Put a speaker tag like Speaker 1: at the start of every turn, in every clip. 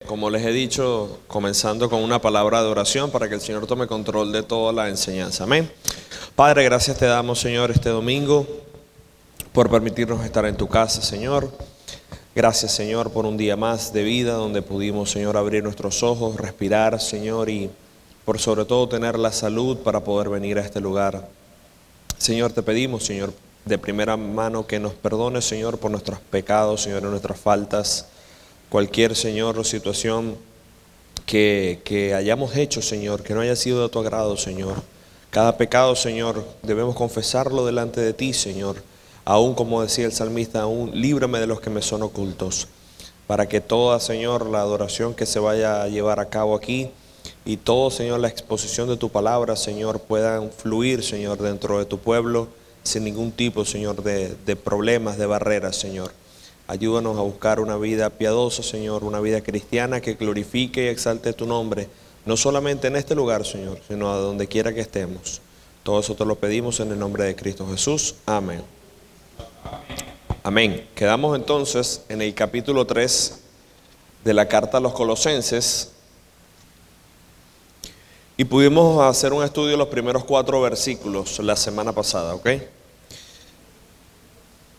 Speaker 1: como les he dicho, comenzando con una palabra de oración para que el Señor tome control de toda la enseñanza. Amén. Padre, gracias te damos, Señor, este domingo por permitirnos estar en tu casa, Señor. Gracias, Señor, por un día más de vida donde pudimos, Señor, abrir nuestros ojos, respirar, Señor, y por sobre todo tener la salud para poder venir a este lugar. Señor, te pedimos, Señor, de primera mano que nos perdones, Señor, por nuestros pecados, Señor, y nuestras faltas. Cualquier, Señor, situación que hayamos hecho, Señor, que no haya sido de tu agrado, Señor. Cada pecado, Señor, debemos confesarlo delante de ti, Señor. Aún como decía el salmista, aún líbrame de los que me son ocultos. Para que toda, Señor, la adoración que se vaya a llevar a cabo aquí y todo, Señor, la exposición de tu palabra, Señor, puedan fluir, Señor, dentro de tu pueblo sin ningún tipo, Señor, de problemas, de barreras, Señor. Ayúdanos a buscar una vida piadosa, Señor, una vida cristiana que glorifique y exalte tu nombre, no solamente en este lugar, Señor, sino a donde quiera que estemos. Todo eso te lo pedimos en el nombre de Cristo Jesús. Amén. Amén. Quedamos entonces en el capítulo 3 de la carta a los Colosenses y pudimos hacer un estudio de los primeros 4 versículos la semana pasada, ¿ok?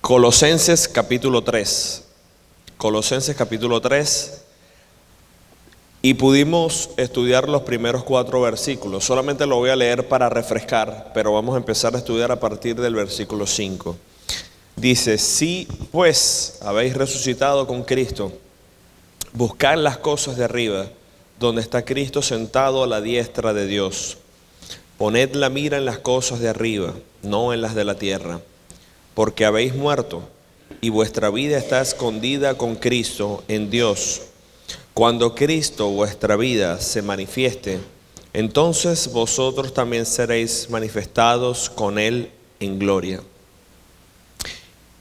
Speaker 1: Colosenses capítulo 3. Colosenses capítulo 3. Y pudimos estudiar los primeros 4 versículos. Solamente lo voy a leer para refrescar, pero vamos a empezar a estudiar a partir del versículo 5. Dice: si pues habéis resucitado con Cristo, buscad las cosas de arriba, donde está Cristo sentado a la diestra de Dios. Poned la mira en las cosas de arriba, no en las de la tierra. Porque habéis muerto, y vuestra vida está escondida con Cristo en Dios. Cuando Cristo, vuestra vida, se manifieste, entonces vosotros también seréis manifestados con Él en gloria.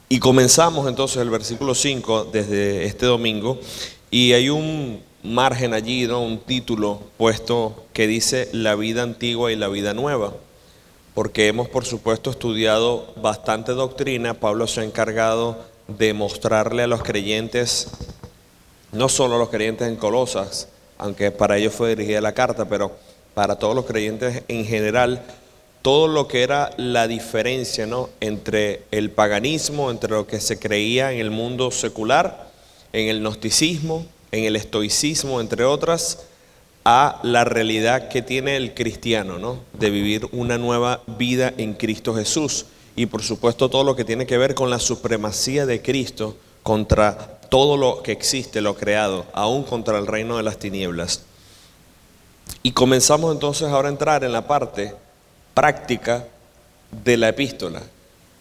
Speaker 1: Y comenzamos entonces el versículo 5 desde este domingo, y hay un margen allí, ¿no? Un título puesto que dice la vida antigua y la vida nueva. Porque hemos, por supuesto, estudiado bastante doctrina. Pablo se ha encargado de mostrarle a los creyentes, no solo a los creyentes en Colosas, aunque para ellos fue dirigida la carta, pero para todos los creyentes en general, todo lo que era la diferencia, ¿no?, entre el paganismo, entre lo que se creía en el mundo secular, en el gnosticismo, en el estoicismo, entre otras, a la realidad que tiene el cristiano, ¿no?, de vivir una nueva vida en Cristo Jesús. Y por supuesto todo lo que tiene que ver con la supremacía de Cristo contra todo lo que existe, lo creado, aún contra el reino de las tinieblas. Y comenzamos entonces ahora a entrar en la parte práctica de la epístola.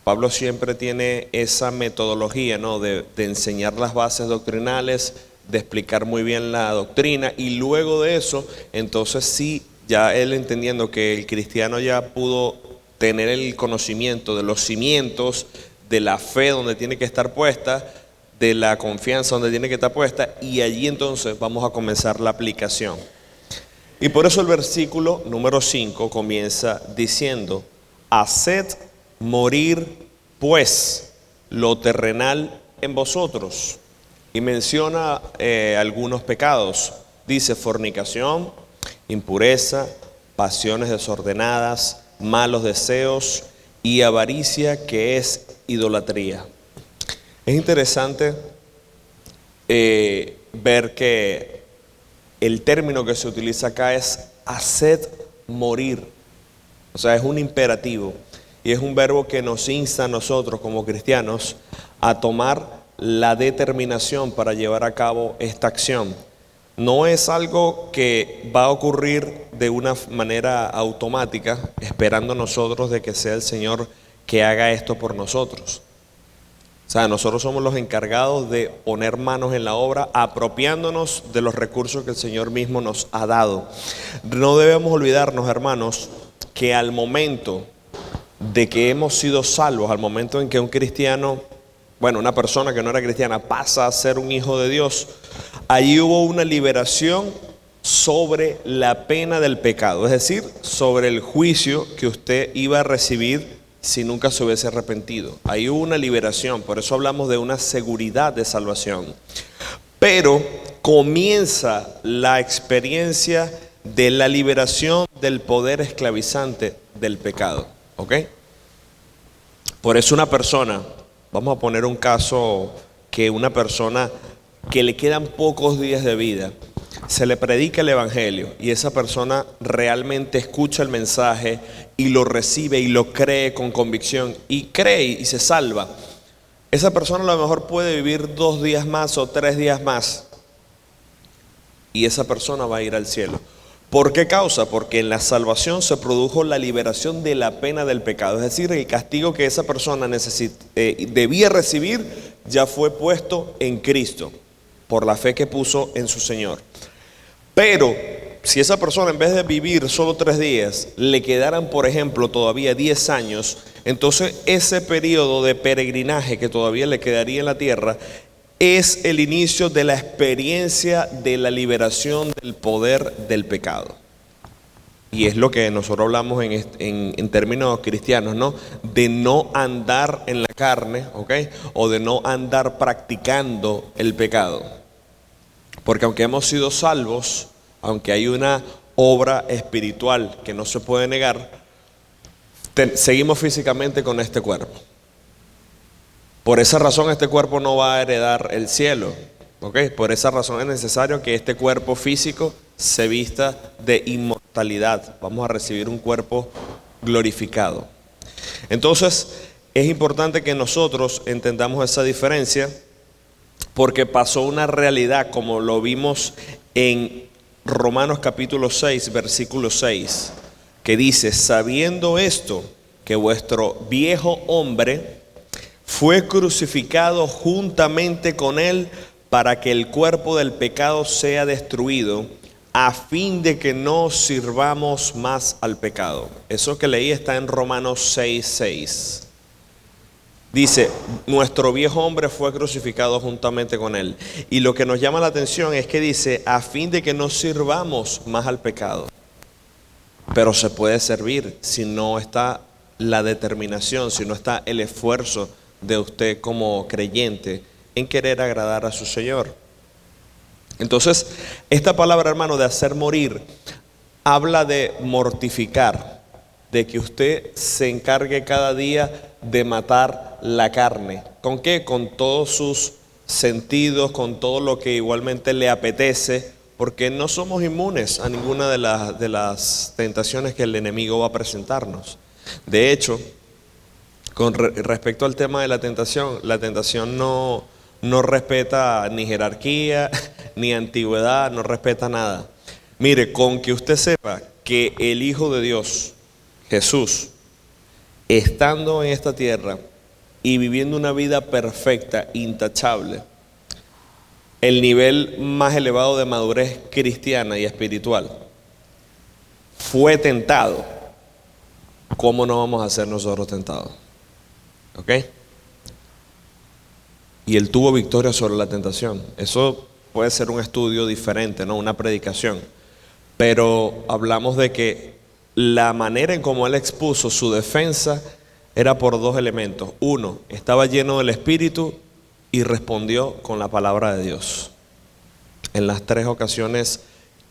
Speaker 1: Pablo siempre tiene esa metodología, ¿no?, de enseñar las bases doctrinales, de explicar muy bien la doctrina, y luego de eso, entonces sí, ya él entendiendo que el cristiano ya pudo tener el conocimiento de los cimientos, de la fe donde tiene que estar puesta, de la confianza donde tiene que estar puesta, y allí entonces vamos a comenzar la aplicación. Y por eso el versículo número 5 comienza diciendo: haced morir pues lo terrenal en vosotros. Y menciona algunos pecados. Dice: fornicación, impureza, pasiones desordenadas, malos deseos y avaricia, que es idolatría. Es interesante ver que el término que se utiliza acá es haced morir. O sea, es un imperativo y es un verbo que nos insta a nosotros como cristianos a tomar la determinación para llevar a cabo esta acción. No es algo que va a ocurrir de una manera automática, esperando nosotros de que sea el Señor que haga esto por nosotros. O sea, nosotros somos los encargados de poner manos en la obra, apropiándonos de los recursos que el Señor mismo nos ha dado. No debemos olvidarnos, hermanos, que al momento de que hemos sido salvos, al momento en que un cristiano, una persona que no era cristiana pasa a ser un hijo de Dios, allí hubo una liberación sobre la pena del pecado, es decir, sobre el juicio que usted iba a recibir si nunca se hubiese arrepentido. Ahí hubo una liberación, por eso hablamos de una seguridad de salvación. Pero comienza la experiencia de la liberación del poder esclavizante del pecado. ¿Ok? Por eso una persona, vamos a poner un caso, que una persona que le quedan pocos días de vida, se le predica el evangelio y esa persona realmente escucha el mensaje y lo recibe y lo cree con convicción y cree y se salva. Esa persona a lo mejor puede vivir 2 días más o 3 días más y esa persona va a ir al cielo. ¿Por qué causa? Porque en la salvación se produjo la liberación de la pena del pecado. Es decir, el castigo que esa persona debía recibir ya fue puesto en Cristo por la fe que puso en su Señor. Pero si esa persona, en vez de vivir solo 3 días, le quedaran, por ejemplo, todavía 10 años, entonces ese periodo de peregrinaje que todavía le quedaría en la tierra es el inicio de la experiencia de la liberación del poder del pecado. Y es lo que nosotros hablamos en términos cristianos, ¿no? De no andar en la carne, ¿ok? O de no andar practicando el pecado. Porque aunque hemos sido salvos, aunque hay una obra espiritual que no se puede negar, seguimos físicamente con este cuerpo. Por esa razón este cuerpo no va a heredar el cielo, ¿ok? Por esa razón es necesario que este cuerpo físico se vista de inmortalidad. Vamos a recibir un cuerpo glorificado. Entonces es importante que nosotros entendamos esa diferencia, porque pasó una realidad como lo vimos en Romanos capítulo 6, versículo 6, que dice: sabiendo esto, que vuestro viejo hombre fue crucificado juntamente con él para que el cuerpo del pecado sea destruido, a fin de que no sirvamos más al pecado. Eso que leí está en Romanos 6, 6. Dice, nuestro viejo hombre fue crucificado juntamente con él. Y lo que nos llama la atención es que dice, a fin de que no sirvamos más al pecado. Pero se puede servir si no está la determinación, si no está el esfuerzo de usted como creyente en querer agradar a su Señor. Entonces, esta palabra, hermano, de hacer morir, habla de mortificar, de que usted se encargue cada día de matar la carne. ¿Con qué? Con todos sus sentidos, con todo lo que igualmente le apetece, porque no somos inmunes a ninguna de las tentaciones que el enemigo va a presentarnos. De hecho, con respecto al tema de la tentación no respeta ni jerarquía, ni antigüedad, no respeta nada. Mire, con que usted sepa que el Hijo de Dios, Jesús, estando en esta tierra y viviendo una vida perfecta, intachable, el nivel más elevado de madurez cristiana y espiritual, fue tentado. ¿Cómo no vamos a ser nosotros tentados? ¿Ok? Y él tuvo victoria sobre la tentación. Eso puede ser un estudio diferente, ¿no? Una predicación. Pero hablamos de que la manera en cómo él expuso su defensa era por 2 elementos. Uno, estaba lleno del Espíritu y respondió con la palabra de Dios. En las 3 ocasiones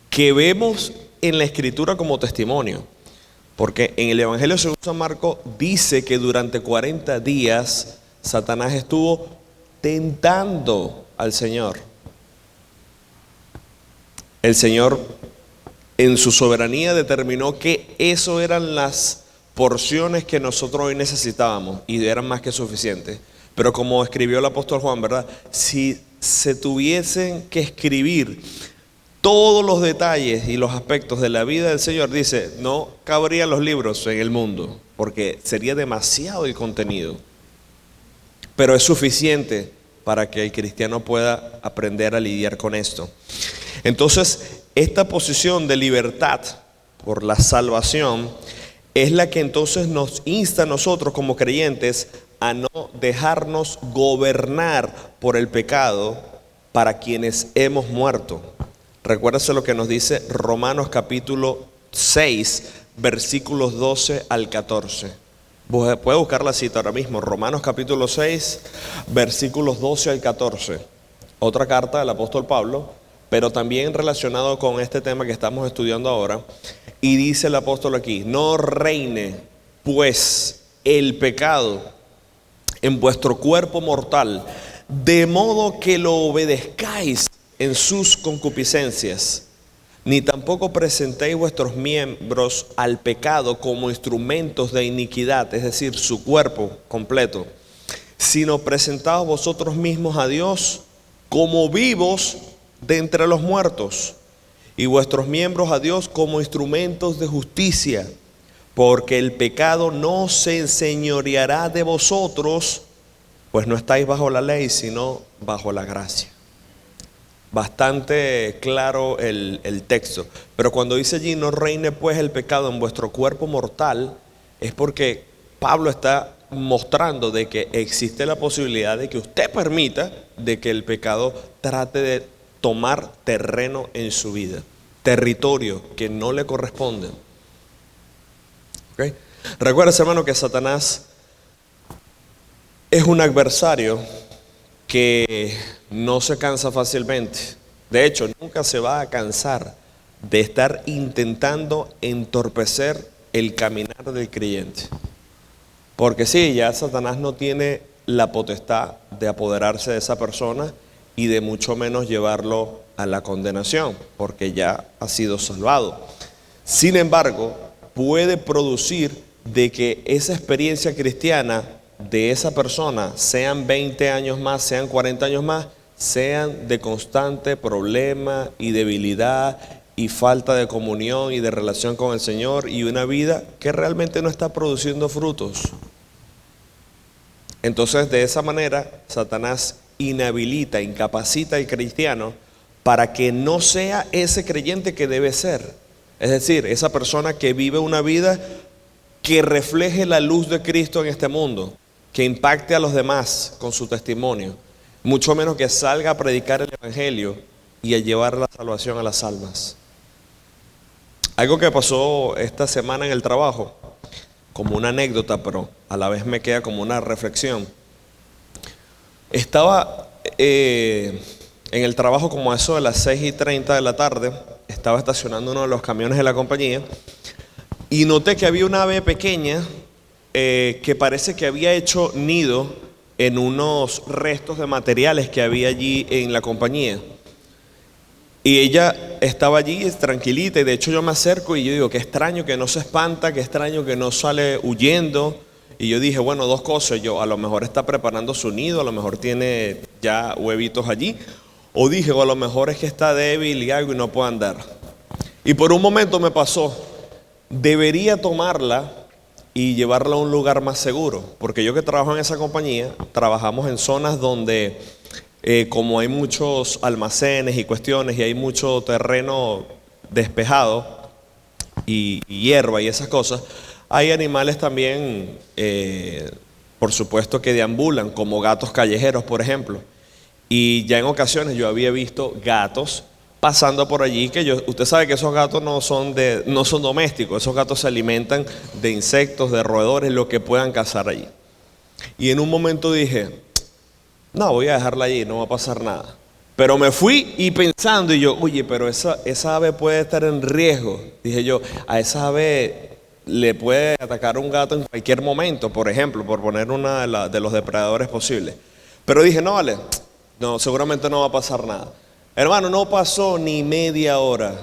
Speaker 1: que vemos en la Escritura como testimonio. Porque en el Evangelio según San Marcos dice que durante 40 días Satanás estuvo tentando al Señor. El Señor en su soberanía determinó que eso eran las porciones que nosotros hoy necesitábamos y eran más que suficientes. Pero como escribió el apóstol Juan, ¿verdad? Si se tuviesen que escribir todos los detalles y los aspectos de la vida del Señor, dice, no cabrían los libros en el mundo, porque sería demasiado el contenido. Pero es suficiente para que el cristiano pueda aprender a lidiar con esto. Entonces, esta posición de libertad por la salvación es la que entonces nos insta a nosotros como creyentes a no dejarnos gobernar por el pecado para quienes hemos muerto. Recuérdese lo que nos dice Romanos capítulo 6, versículos 12 al 14. Puede buscar la cita ahora mismo. Romanos capítulo 6, versículos 12 al 14. Otra carta del apóstol Pablo pero también relacionado con este tema que estamos estudiando ahora. Y dice el apóstol aquí: no reine pues el pecado en vuestro cuerpo mortal, de modo que lo obedezcáis en sus concupiscencias, ni tampoco presentéis vuestros miembros al pecado como instrumentos de iniquidad, es decir, su cuerpo completo, sino presentaos vosotros mismos a Dios como vivos de entre los muertos, y vuestros miembros a Dios como instrumentos de justicia, porque el pecado no se enseñoreará de vosotros, pues no estáis bajo la ley, sino bajo la gracia. Bastante claro el texto. Pero cuando dice allí: no reine pues el pecado en vuestro cuerpo mortal, es porque Pablo está mostrando de que existe la posibilidad de que usted permita de que el pecado trate de tomar terreno en su vida, territorio que no le corresponde. ¿Okay? Recuerda, hermano, que Satanás es un adversario que no se cansa fácilmente. De hecho, nunca se va a cansar de estar intentando entorpecer el caminar del creyente. Porque sí, ya Satanás no tiene la potestad de apoderarse de esa persona y de mucho menos llevarlo a la condenación, porque ya ha sido salvado. Sin embargo, puede producir de que esa experiencia cristiana de esa persona, sean 20 años más, sean 40 años más, sean de constante problema y debilidad y falta de comunión y de relación con el Señor, y una vida que realmente no está produciendo frutos. Entonces, de esa manera, Satanás inhabilita, incapacita al cristiano para que no sea ese creyente que debe ser. Es decir, esa persona que vive una vida que refleje la luz de Cristo en este mundo, que impacte a los demás con su testimonio, mucho menos que salga a predicar el evangelio y a llevar la salvación a las almas. Algo que pasó esta semana en el trabajo, como una anécdota, pero a la vez me queda como una reflexión. Estaba en el trabajo como a eso de las 6:30 de la tarde, estaba estacionando uno de los camiones de la compañía y noté que había una ave pequeña que parece que había hecho nido en unos restos de materiales que había allí en la compañía. Y ella estaba allí tranquilita, y de hecho yo me acerco y yo digo: qué extraño que no se espanta, qué extraño que no sale huyendo. Y yo dije, bueno, dos cosas: yo, a lo mejor está preparando su nido, a lo mejor tiene ya huevitos allí, o dije, o a lo mejor es que está débil y algo y no puede andar. Y por un momento me pasó, debería tomarla y llevarla a un lugar más seguro, porque yo que trabajo en esa compañía, trabajamos en zonas donde como hay muchos almacenes y cuestiones, y hay mucho terreno despejado y hierba y esas cosas, hay animales también, por supuesto, que deambulan, como gatos callejeros, por ejemplo. Y ya en ocasiones yo había visto gatos pasando por allí, usted sabe que esos gatos no son domésticos, esos gatos se alimentan de insectos, de roedores, lo que puedan cazar allí. Y en un momento dije, no, voy a dejarla allí, no va a pasar nada. Pero me fui y pensando, y yo, oye, pero esa ave puede estar en riesgo. Dije yo, a esa ave le puede atacar un gato en cualquier momento, por ejemplo, por poner una de los depredadores posibles. Pero dije, no, vale, no, seguramente no va a pasar nada. Hermano, no pasó ni media hora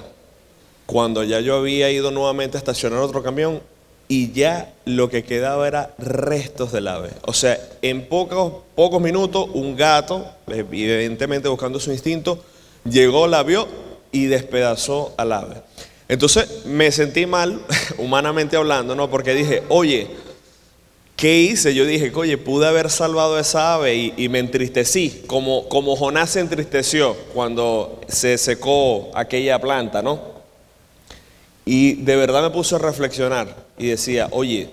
Speaker 1: cuando ya yo había ido nuevamente a estacionar otro camión y ya lo que quedaba era restos del ave. O sea, en pocos minutos un gato, evidentemente buscando su instinto, llegó, la vio y despedazó al ave. Entonces me sentí mal, humanamente hablando, ¿no? Porque dije, oye, ¿qué hice? Yo dije, oye, pude haber salvado a esa ave, y me entristecí, como Jonás se entristeció cuando se secó aquella planta, ¿no? Y de verdad me puse a reflexionar y decía, oye,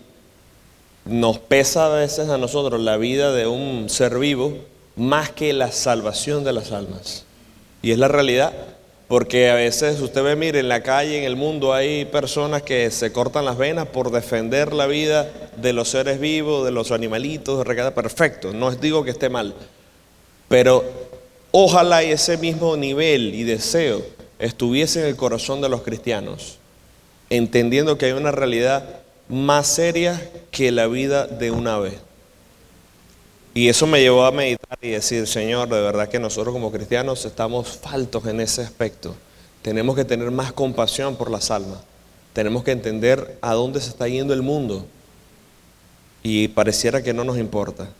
Speaker 1: nos pesa a veces a nosotros la vida de un ser vivo más que la salvación de las almas. Y es la realidad, porque a veces usted ve, mire, en la calle, en el mundo hay personas que se cortan las venas por defender la vida de los seres vivos, de los animalitos, de recada. Perfecto, no digo que esté mal, pero Ojalá y ese mismo nivel y deseo estuviese en el corazón de los cristianos, entendiendo que hay una realidad más seria que la vida de un ave. Y eso me llevó a meditar y decir, Señor, de verdad que nosotros como cristianos estamos faltos en ese aspecto. Tenemos que tener más compasión por las almas. Tenemos que entender a dónde se está yendo el mundo. Y pareciera que no nos importa.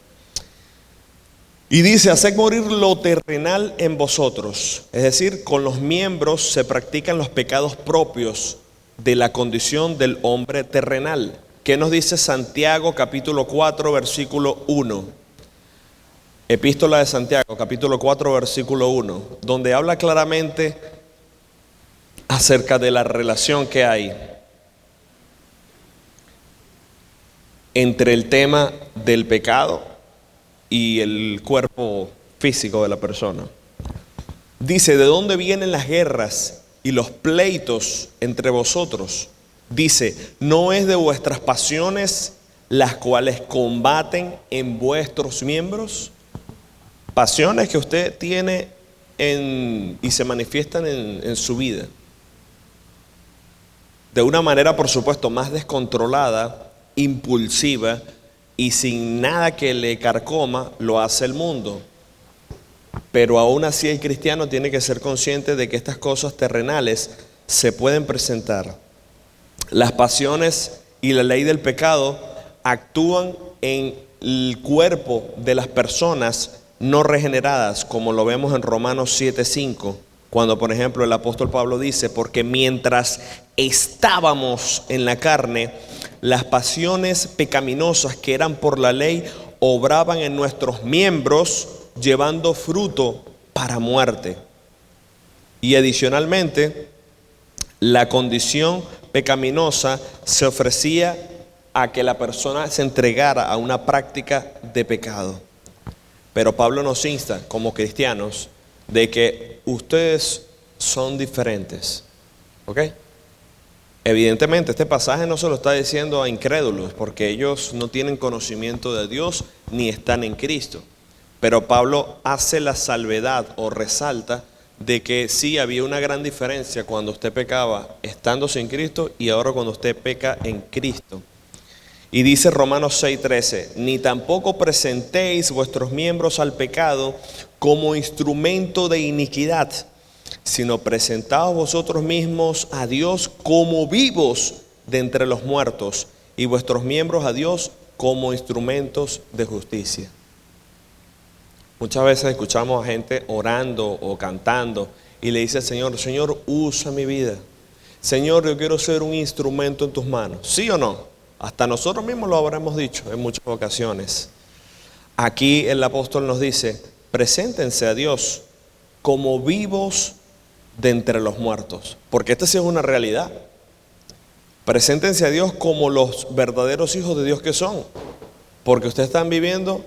Speaker 1: Y dice, haced morir lo terrenal en vosotros. Es decir, con los miembros se practican los pecados propios de la condición del hombre terrenal. ¿Qué nos dice Santiago capítulo 4 versículo 1? Epístola de Santiago capítulo 4 versículo 1, donde habla claramente acerca de la relación que hay entre el tema del pecado y el cuerpo físico de la persona. Dice, ¿de dónde vienen las guerras y los pleitos entre vosotros? Dice, ¿no es de vuestras pasiones las cuales combaten en vuestros miembros? Pasiones que usted tiene y se manifiestan en su vida. De una manera, por supuesto, más descontrolada, impulsiva y sin nada que le carcoma, lo hace el mundo. Pero aún así el cristiano tiene que ser consciente de que estas cosas terrenales se pueden presentar. Las pasiones y la ley del pecado actúan en el cuerpo de las personas no regeneradas, como lo vemos en Romanos 7:5, cuando por ejemplo el apóstol Pablo dice, porque mientras estábamos en la carne, las pasiones pecaminosas que eran por la ley obraban en nuestros miembros, llevando fruto para muerte. Y adicionalmente, la condición pecaminosa se ofrecía a que la persona se entregara a una práctica de pecado. Pero Pablo nos insta como cristianos de que ustedes son diferentes, ¿ok? Evidentemente este pasaje no se lo está diciendo a incrédulos porque ellos no tienen conocimiento de Dios ni están en Cristo. Pero Pablo hace la salvedad o resalta de que sí había una gran diferencia cuando usted pecaba estando sin Cristo y ahora cuando usted peca en Cristo. Y dice Romanos 6:13, ni tampoco presentéis vuestros miembros al pecado como instrumento de iniquidad, sino presentaos vosotros mismos a Dios como vivos de entre los muertos y vuestros miembros a Dios como instrumentos de justicia. Muchas veces escuchamos a gente orando o cantando y le dice al Señor, Señor, usa mi vida. Señor, yo quiero ser un instrumento en tus manos. ¿Sí o no? Hasta nosotros mismos lo habremos dicho en muchas ocasiones. Aquí el apóstol nos dice, preséntense a Dios como vivos de entre los muertos. Porque esta sí es una realidad. Preséntense a Dios como los verdaderos hijos de Dios que son. Porque ustedes están viviendo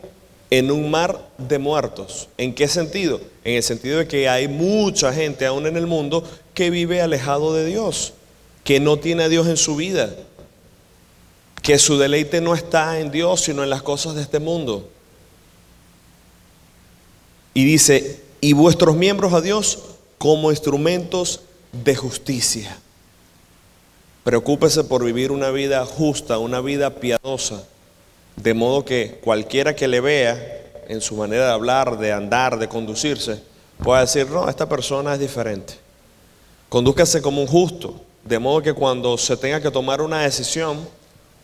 Speaker 1: en un mar de muertos. ¿En qué sentido? En el sentido de que hay mucha gente aún en el mundo que vive alejado de Dios, que no tiene a Dios en su vida, que su deleite no está en Dios, sino en las cosas de este mundo. Y dice, y vuestros miembros a Dios como instrumentos de justicia. Preocúpese por vivir una vida justa, una vida piadosa, de modo que cualquiera que le vea en su manera de hablar, de andar, de conducirse, pueda decir, no, esta persona es diferente. Condúzcase como un justo, de modo que cuando se tenga que tomar una decisión,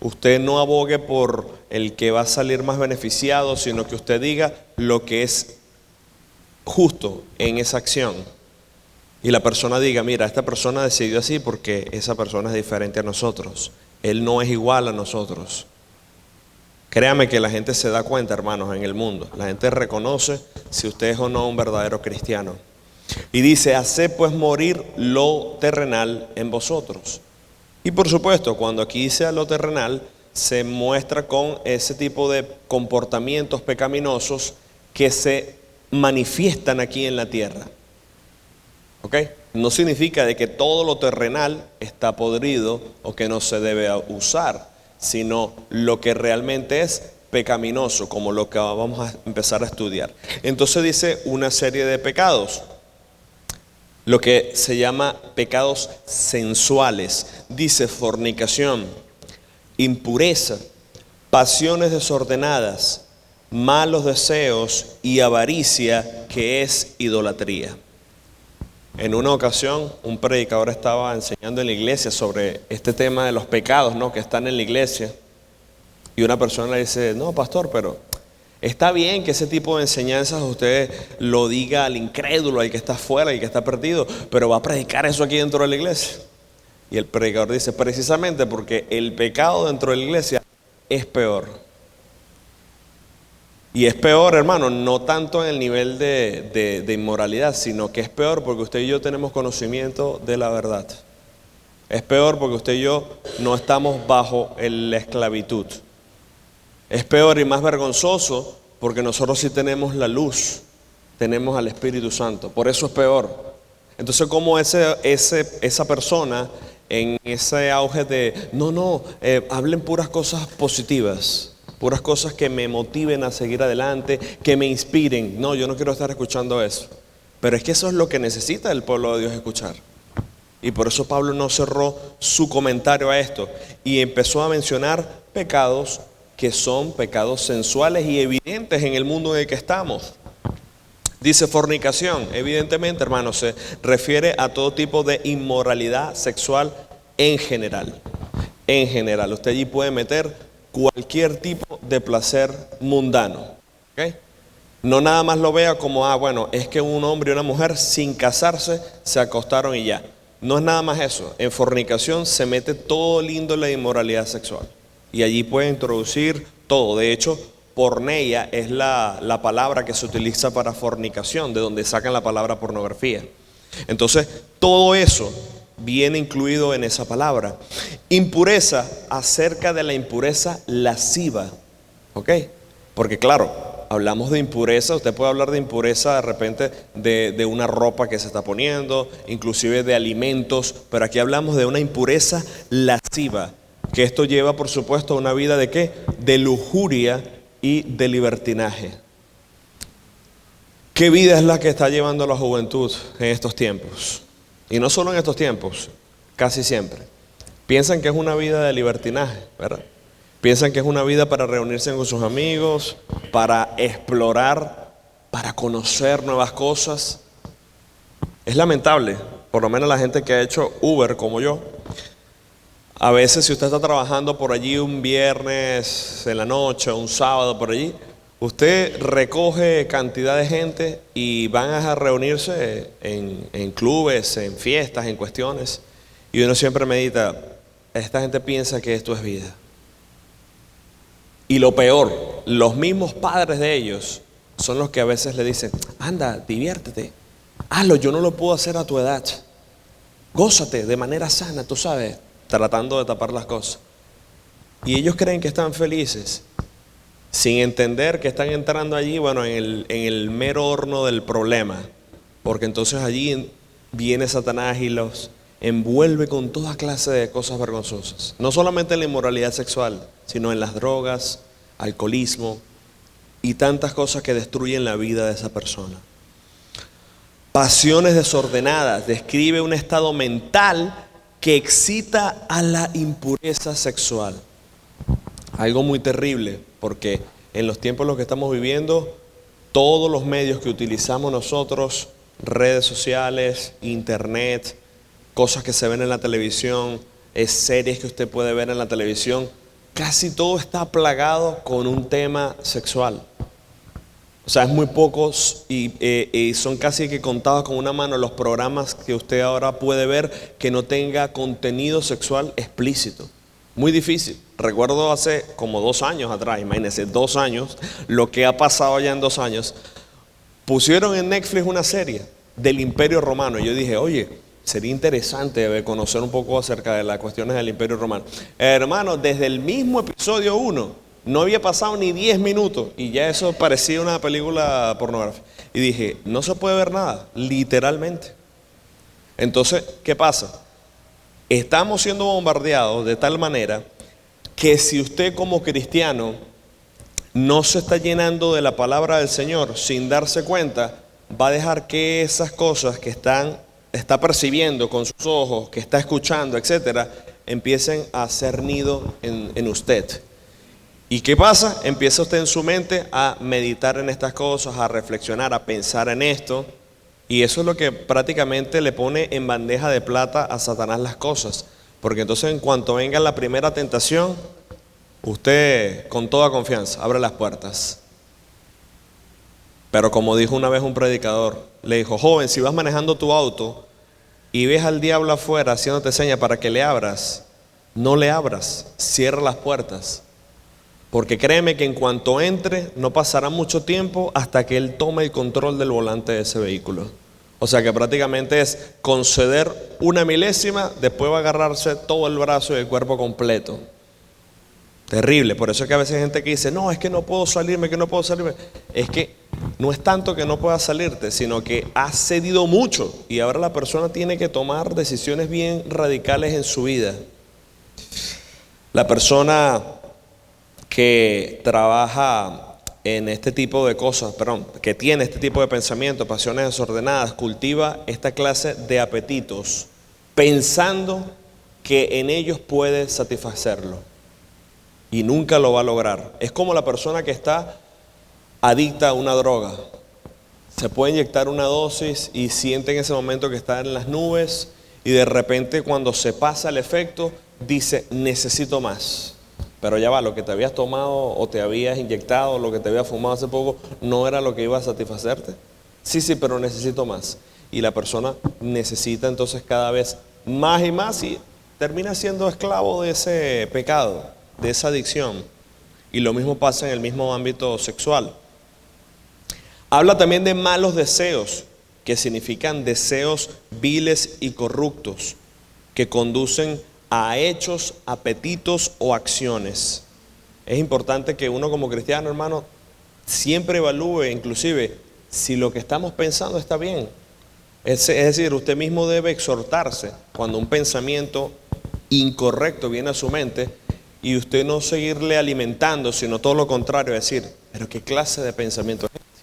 Speaker 1: usted no abogue por el que va a salir más beneficiado, sino que usted diga lo que es justo en esa acción. Y la persona diga, mira, esta persona decidió así porque esa persona es diferente a nosotros. Él no es igual a nosotros. Créame que la gente se da cuenta, hermanos, en el mundo. La gente reconoce si usted es o no un verdadero cristiano. Y dice, haced pues morir lo terrenal en vosotros. Y por supuesto, cuando aquí dice lo terrenal, se muestra con ese tipo de comportamientos pecaminosos que se manifiestan aquí en la tierra. ¿Ok? No significa de que todo lo terrenal está podrido o que no se debe usar, sino lo que realmente es pecaminoso, como lo que vamos a empezar a estudiar. Entonces dice una serie de pecados, lo que se llama pecados sensuales. Dice fornicación, impureza, pasiones desordenadas, malos deseos y avaricia, que es idolatría. En una ocasión, un predicador estaba enseñando en la iglesia sobre este tema de los pecados, ¿no?, que están en la iglesia. Y una persona le dice, no, pastor, pero está bien que ese tipo de enseñanzas usted lo diga al incrédulo, al que está afuera y que está perdido, pero va a predicar eso aquí dentro de la iglesia. Y el predicador dice, precisamente porque el pecado dentro de la iglesia es peor. Y es peor, hermano, no tanto en el nivel de inmoralidad, sino que es peor porque usted y yo tenemos conocimiento de la verdad. Es peor porque usted y yo no estamos bajo la esclavitud. Es peor y más vergonzoso porque nosotros sí tenemos la luz, tenemos al Espíritu Santo. Por eso es peor. Entonces, como esa persona en ese auge de, hablen puras cosas positivas, puras cosas que me motiven a seguir adelante, que me inspiren. No, yo no quiero estar escuchando eso. Pero es que eso es lo que necesita el pueblo de Dios escuchar. Y por eso Pablo no cerró su comentario a esto y empezó a mencionar pecados que son pecados sensuales y evidentes en el mundo en el que estamos. Dice fornicación, evidentemente, hermanos, se refiere a todo tipo de inmoralidad sexual en general. En general, usted allí puede meter cualquier tipo de placer mundano. ¿Okay? No nada más lo vea como, es que un hombre y una mujer sin casarse se acostaron y ya. No es nada más eso. En fornicación se mete todo lindo la inmoralidad sexual. Y allí puede introducir todo. De hecho, porneia es la palabra que se utiliza para fornicación, de donde sacan la palabra pornografía. Entonces, todo eso viene incluido en esa palabra. Impureza, acerca de la impureza lasciva. ¿Ok? Porque claro, hablamos de impureza, usted puede hablar de impureza de repente de una ropa que se está poniendo, inclusive de alimentos, pero aquí hablamos de una impureza lasciva. Que esto lleva, por supuesto, a una vida ¿de qué? De lujuria y de libertinaje. ¿Qué vida es la que está llevando la juventud en estos tiempos? Y no solo en estos tiempos, casi siempre. Piensan que es una vida de libertinaje, ¿verdad? Piensan que es una vida para reunirse con sus amigos, para explorar, para conocer nuevas cosas. Es lamentable, por lo menos la gente que ha hecho Uber como yo. A veces si usted está trabajando por allí un viernes en la noche, un sábado por allí, usted recoge cantidad de gente y van a reunirse en clubes, en fiestas, en cuestiones. Y uno siempre medita, esta gente piensa que esto es vida. Y lo peor, los mismos padres de ellos son los que a veces le dicen, anda, diviértete, hazlo, yo no lo puedo hacer a tu edad. Gózate de manera sana, tú sabes, tratando de tapar las cosas. Y ellos creen que están felices, sin entender que están entrando allí, en el mero horno del problema. Porque entonces allí viene Satanás y los envuelve con toda clase de cosas vergonzosas. No solamente en la inmoralidad sexual, sino en las drogas, alcoholismo y tantas cosas que destruyen la vida de esa persona. Pasiones desordenadas, describe un estado mental que excita a la impureza sexual. Algo muy terrible, porque en los tiempos en los que estamos viviendo, todos los medios que utilizamos nosotros, redes sociales, internet, cosas que se ven en la televisión, series que usted puede ver en la televisión, casi todo está plagado con un tema sexual. O sea, es muy pocos y son casi que contados con una mano los programas que usted ahora puede ver que no tenga contenido sexual explícito. Muy difícil. Recuerdo hace como 2 años atrás, imagínense, 2 años, lo que ha pasado ya en 2 años. Pusieron en Netflix una serie del Imperio Romano y yo dije, oye, sería interesante conocer un poco acerca de las cuestiones del Imperio Romano. Hermano, desde el mismo episodio 1, no había pasado ni 10 minutos y ya eso parecía una película pornográfica. Y dije, no se puede ver nada, literalmente. Entonces, ¿qué pasa? Estamos siendo bombardeados de tal manera que si usted como cristiano no se está llenando de la palabra del Señor sin darse cuenta, va a dejar que esas cosas que está percibiendo con sus ojos, que está escuchando, etcétera, empiecen a hacer nido en usted. ¿Y qué pasa? Empieza usted en su mente a meditar en estas cosas, a reflexionar, a pensar en esto. Y eso es lo que prácticamente le pone en bandeja de plata a Satanás las cosas. Porque entonces en cuanto venga la primera tentación, usted con toda confianza abre las puertas. Pero como dijo una vez un predicador, le dijo: joven, si vas manejando tu auto y ves al diablo afuera haciéndote señas para que le abras, no le abras, cierra las puertas. Porque créeme que en cuanto entre, no pasará mucho tiempo hasta que él tome el control del volante de ese vehículo. O sea que prácticamente es conceder una milésima, después va a agarrarse todo el brazo y el cuerpo completo. Terrible. Por eso es que a veces hay gente que dice: no, es que no puedo salirme, que no puedo salirme. Es que no es tanto que no puedas salirte, sino que has cedido mucho y ahora la persona tiene que tomar decisiones bien radicales en su vida. La persona que trabaja en este tipo de cosas, que tiene este tipo de pensamientos, pasiones desordenadas, cultiva esta clase de apetitos, pensando que en ellos puede satisfacerlo, y nunca lo va a lograr. Es como la persona que está adicta a una droga. Se puede inyectar una dosis y siente en ese momento que está en las nubes, y de repente cuando se pasa el efecto, dice: necesito más. Pero ya va, lo que te habías tomado o te habías inyectado, lo que te habías fumado hace poco, no era lo que iba a satisfacerte. Sí, pero necesito más. Y la persona necesita entonces cada vez más y más, y termina siendo esclavo de ese pecado, de esa adicción. Y lo mismo pasa en el mismo ámbito sexual. Habla también de malos deseos, que significan deseos viles y corruptos, que conducen a hechos, apetitos o acciones. Es importante que uno como cristiano, hermano, siempre evalúe, inclusive, si lo que estamos pensando está bien. Es decir, usted mismo debe exhortarse cuando un pensamiento incorrecto viene a su mente, y usted no seguirle alimentando, sino todo lo contrario, decir: pero ¿qué clase de pensamiento es este?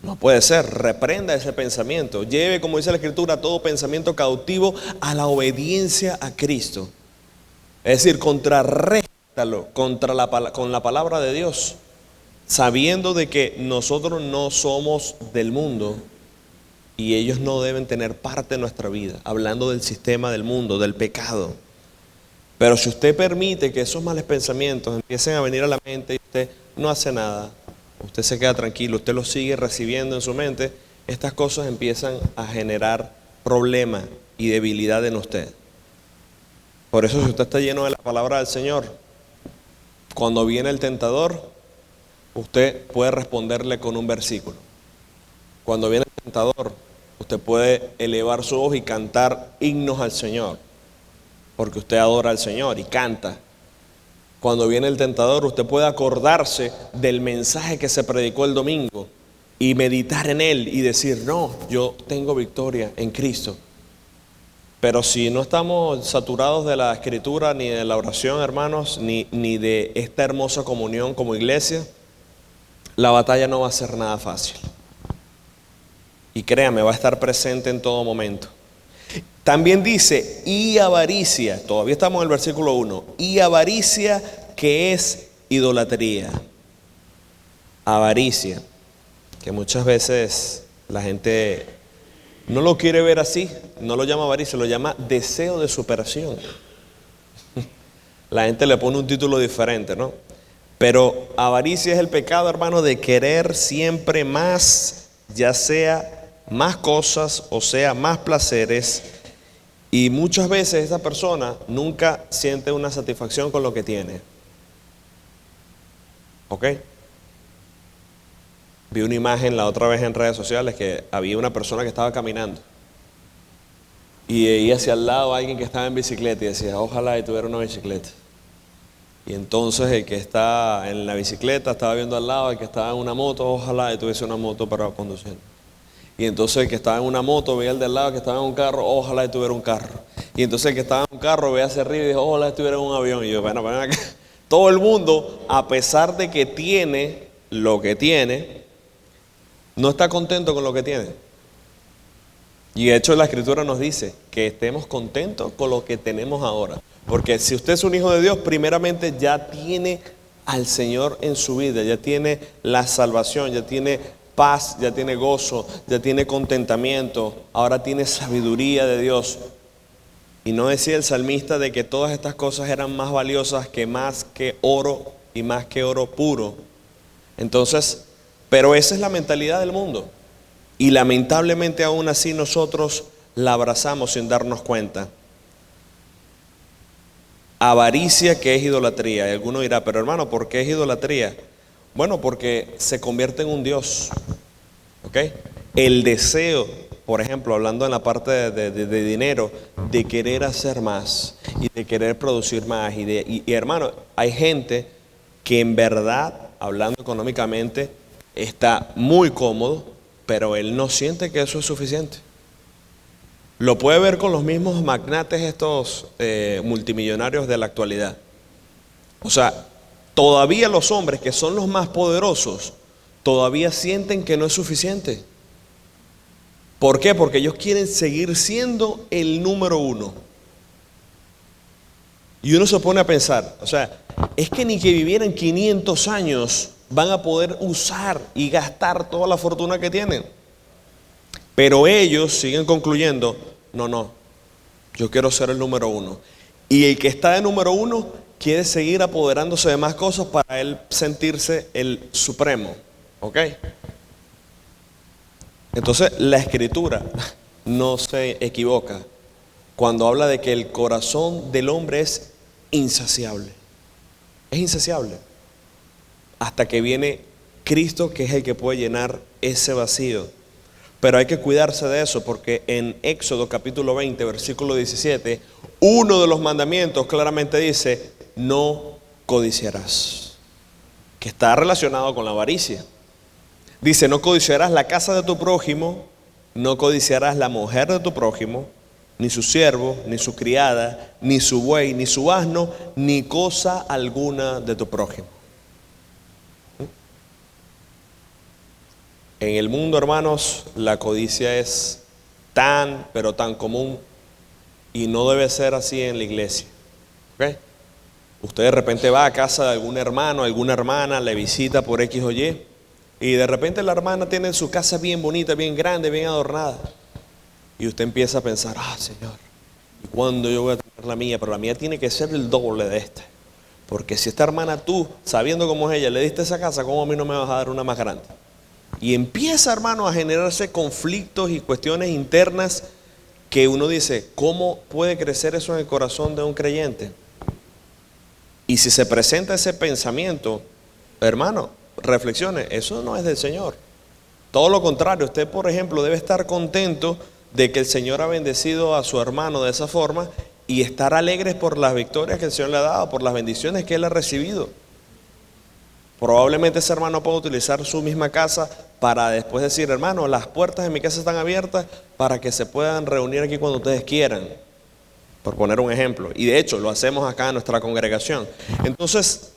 Speaker 1: No puede ser. Reprenda ese pensamiento. Lleve, como dice la Escritura, todo pensamiento cautivo a la obediencia a Cristo. Es decir, contrarréstalo con la palabra de Dios, sabiendo de que nosotros no somos del mundo y ellos no deben tener parte en nuestra vida, hablando del sistema del mundo, del pecado. Pero si usted permite que esos malos pensamientos empiecen a venir a la mente y usted no hace nada, usted se queda tranquilo, usted los sigue recibiendo en su mente, estas cosas empiezan a generar problemas y debilidad en usted. Por eso, si usted está lleno de la palabra del Señor, cuando viene el tentador, usted puede responderle con un versículo. Cuando viene el tentador, usted puede elevar su voz y cantar himnos al Señor, porque usted adora al Señor y canta. Cuando viene el tentador, usted puede acordarse del mensaje que se predicó el domingo y meditar en él y decir: no, yo tengo victoria en Cristo. Pero si no estamos saturados de la Escritura, ni de la oración, hermanos, ni de esta hermosa comunión como iglesia, la batalla no va a ser nada fácil. Y créame, va a estar presente en todo momento. También dice: y avaricia, todavía estamos en el versículo 1, y avaricia, que es idolatría. Avaricia, que muchas veces la gente no lo quiere ver así, no lo llama avaricia, lo llama deseo de superación. La gente le pone un título diferente, ¿no? Pero avaricia es el pecado, hermano, de querer siempre más, ya sea más cosas, o sea, más placeres. Y muchas veces esa persona nunca siente una satisfacción con lo que tiene. ¿Ok? Vi una imagen la otra vez en redes sociales que había una persona que estaba caminando y veía hacia el lado a alguien que estaba en bicicleta y decía: ojalá y tuviera una bicicleta. Y entonces el que está en la bicicleta estaba viendo al lado al que estaba en una moto: ojalá y tuviese una moto para conducir. Y entonces el que estaba en una moto veía al de al lado que estaba en un carro: ojalá y tuviera un carro. Y entonces el que estaba en un carro veía hacia arriba y dijo: ojalá estuviera en un avión. Y yo, bueno, ven acá. Todo el mundo, a pesar de que tiene lo que tiene, no está contento con lo que tiene. Y de hecho la Escritura nos dice que estemos contentos con lo que tenemos ahora. Porque si usted es un hijo de Dios, primeramente ya tiene al Señor en su vida, ya tiene la salvación, ya tiene paz, ya tiene gozo, ya tiene contentamiento, ahora tiene sabiduría de Dios. Y no decía el salmista de que todas estas cosas eran más valiosas que más que oro y más que oro puro. Entonces, pero esa es la mentalidad del mundo. Y lamentablemente aún así nosotros la abrazamos sin darnos cuenta. Avaricia, que es idolatría. Y alguno dirá, pero hermano, ¿por qué es idolatría? Bueno, porque se convierte en un Dios. ¿Ok? El deseo, por ejemplo, hablando en la parte de dinero, de querer hacer más y de querer producir más. Y hermano, hay gente que en verdad, hablando económicamente, está muy cómodo, pero él no siente que eso es suficiente. Lo puede ver con los mismos magnates estos multimillonarios de la actualidad. O sea, todavía los hombres que son los más poderosos, todavía sienten que no es suficiente. ¿Por qué? Porque ellos quieren seguir siendo el número uno. Y uno se pone a pensar, o sea, es que ni que vivieran 500 años van a poder usar y gastar toda la fortuna que tienen. Pero ellos siguen concluyendo, no, yo quiero ser el número uno. Y el que está de número uno quiere seguir apoderándose de más cosas para él sentirse el supremo. ¿Ok? Entonces la Escritura no se equivoca cuando habla de que el corazón del hombre es insaciable. Es insaciable. Hasta que viene Cristo, que es el que puede llenar ese vacío. Pero hay que cuidarse de eso, porque en Éxodo capítulo 20, versículo 17, uno de los mandamientos claramente dice, no codiciarás, que está relacionado con la avaricia. Dice, no codiciarás la casa de tu prójimo, no codiciarás la mujer de tu prójimo, ni su siervo, ni su criada, ni su buey, ni su asno, ni cosa alguna de tu prójimo. En el mundo, hermanos, la codicia es tan, pero tan común y no debe ser así en la iglesia. ¿Okay? Usted de repente va a casa de algún hermano, alguna hermana, le visita por X o Y y de repente la hermana tiene su casa bien bonita, bien grande, bien adornada. Y usted empieza a pensar, Señor, ¿y cuándo yo voy a tener la mía? Pero la mía tiene que ser el doble de esta. Porque si esta hermana tú, sabiendo cómo es ella, le diste esa casa, ¿cómo a mí no me vas a dar una más grande? Y empieza, hermano, a generarse conflictos y cuestiones internas que uno dice, ¿cómo puede crecer eso en el corazón de un creyente? Y si se presenta ese pensamiento, hermano, reflexione, eso no es del Señor. Todo lo contrario, usted, por ejemplo, debe estar contento de que el Señor ha bendecido a su hermano de esa forma y estar alegres por las victorias que el Señor le ha dado, por las bendiciones que él ha recibido. Probablemente ese hermano pueda utilizar su misma casa para después decir, hermano, las puertas de mi casa están abiertas para que se puedan reunir aquí cuando ustedes quieran, por poner un ejemplo. Y de hecho lo hacemos acá en nuestra congregación. Entonces,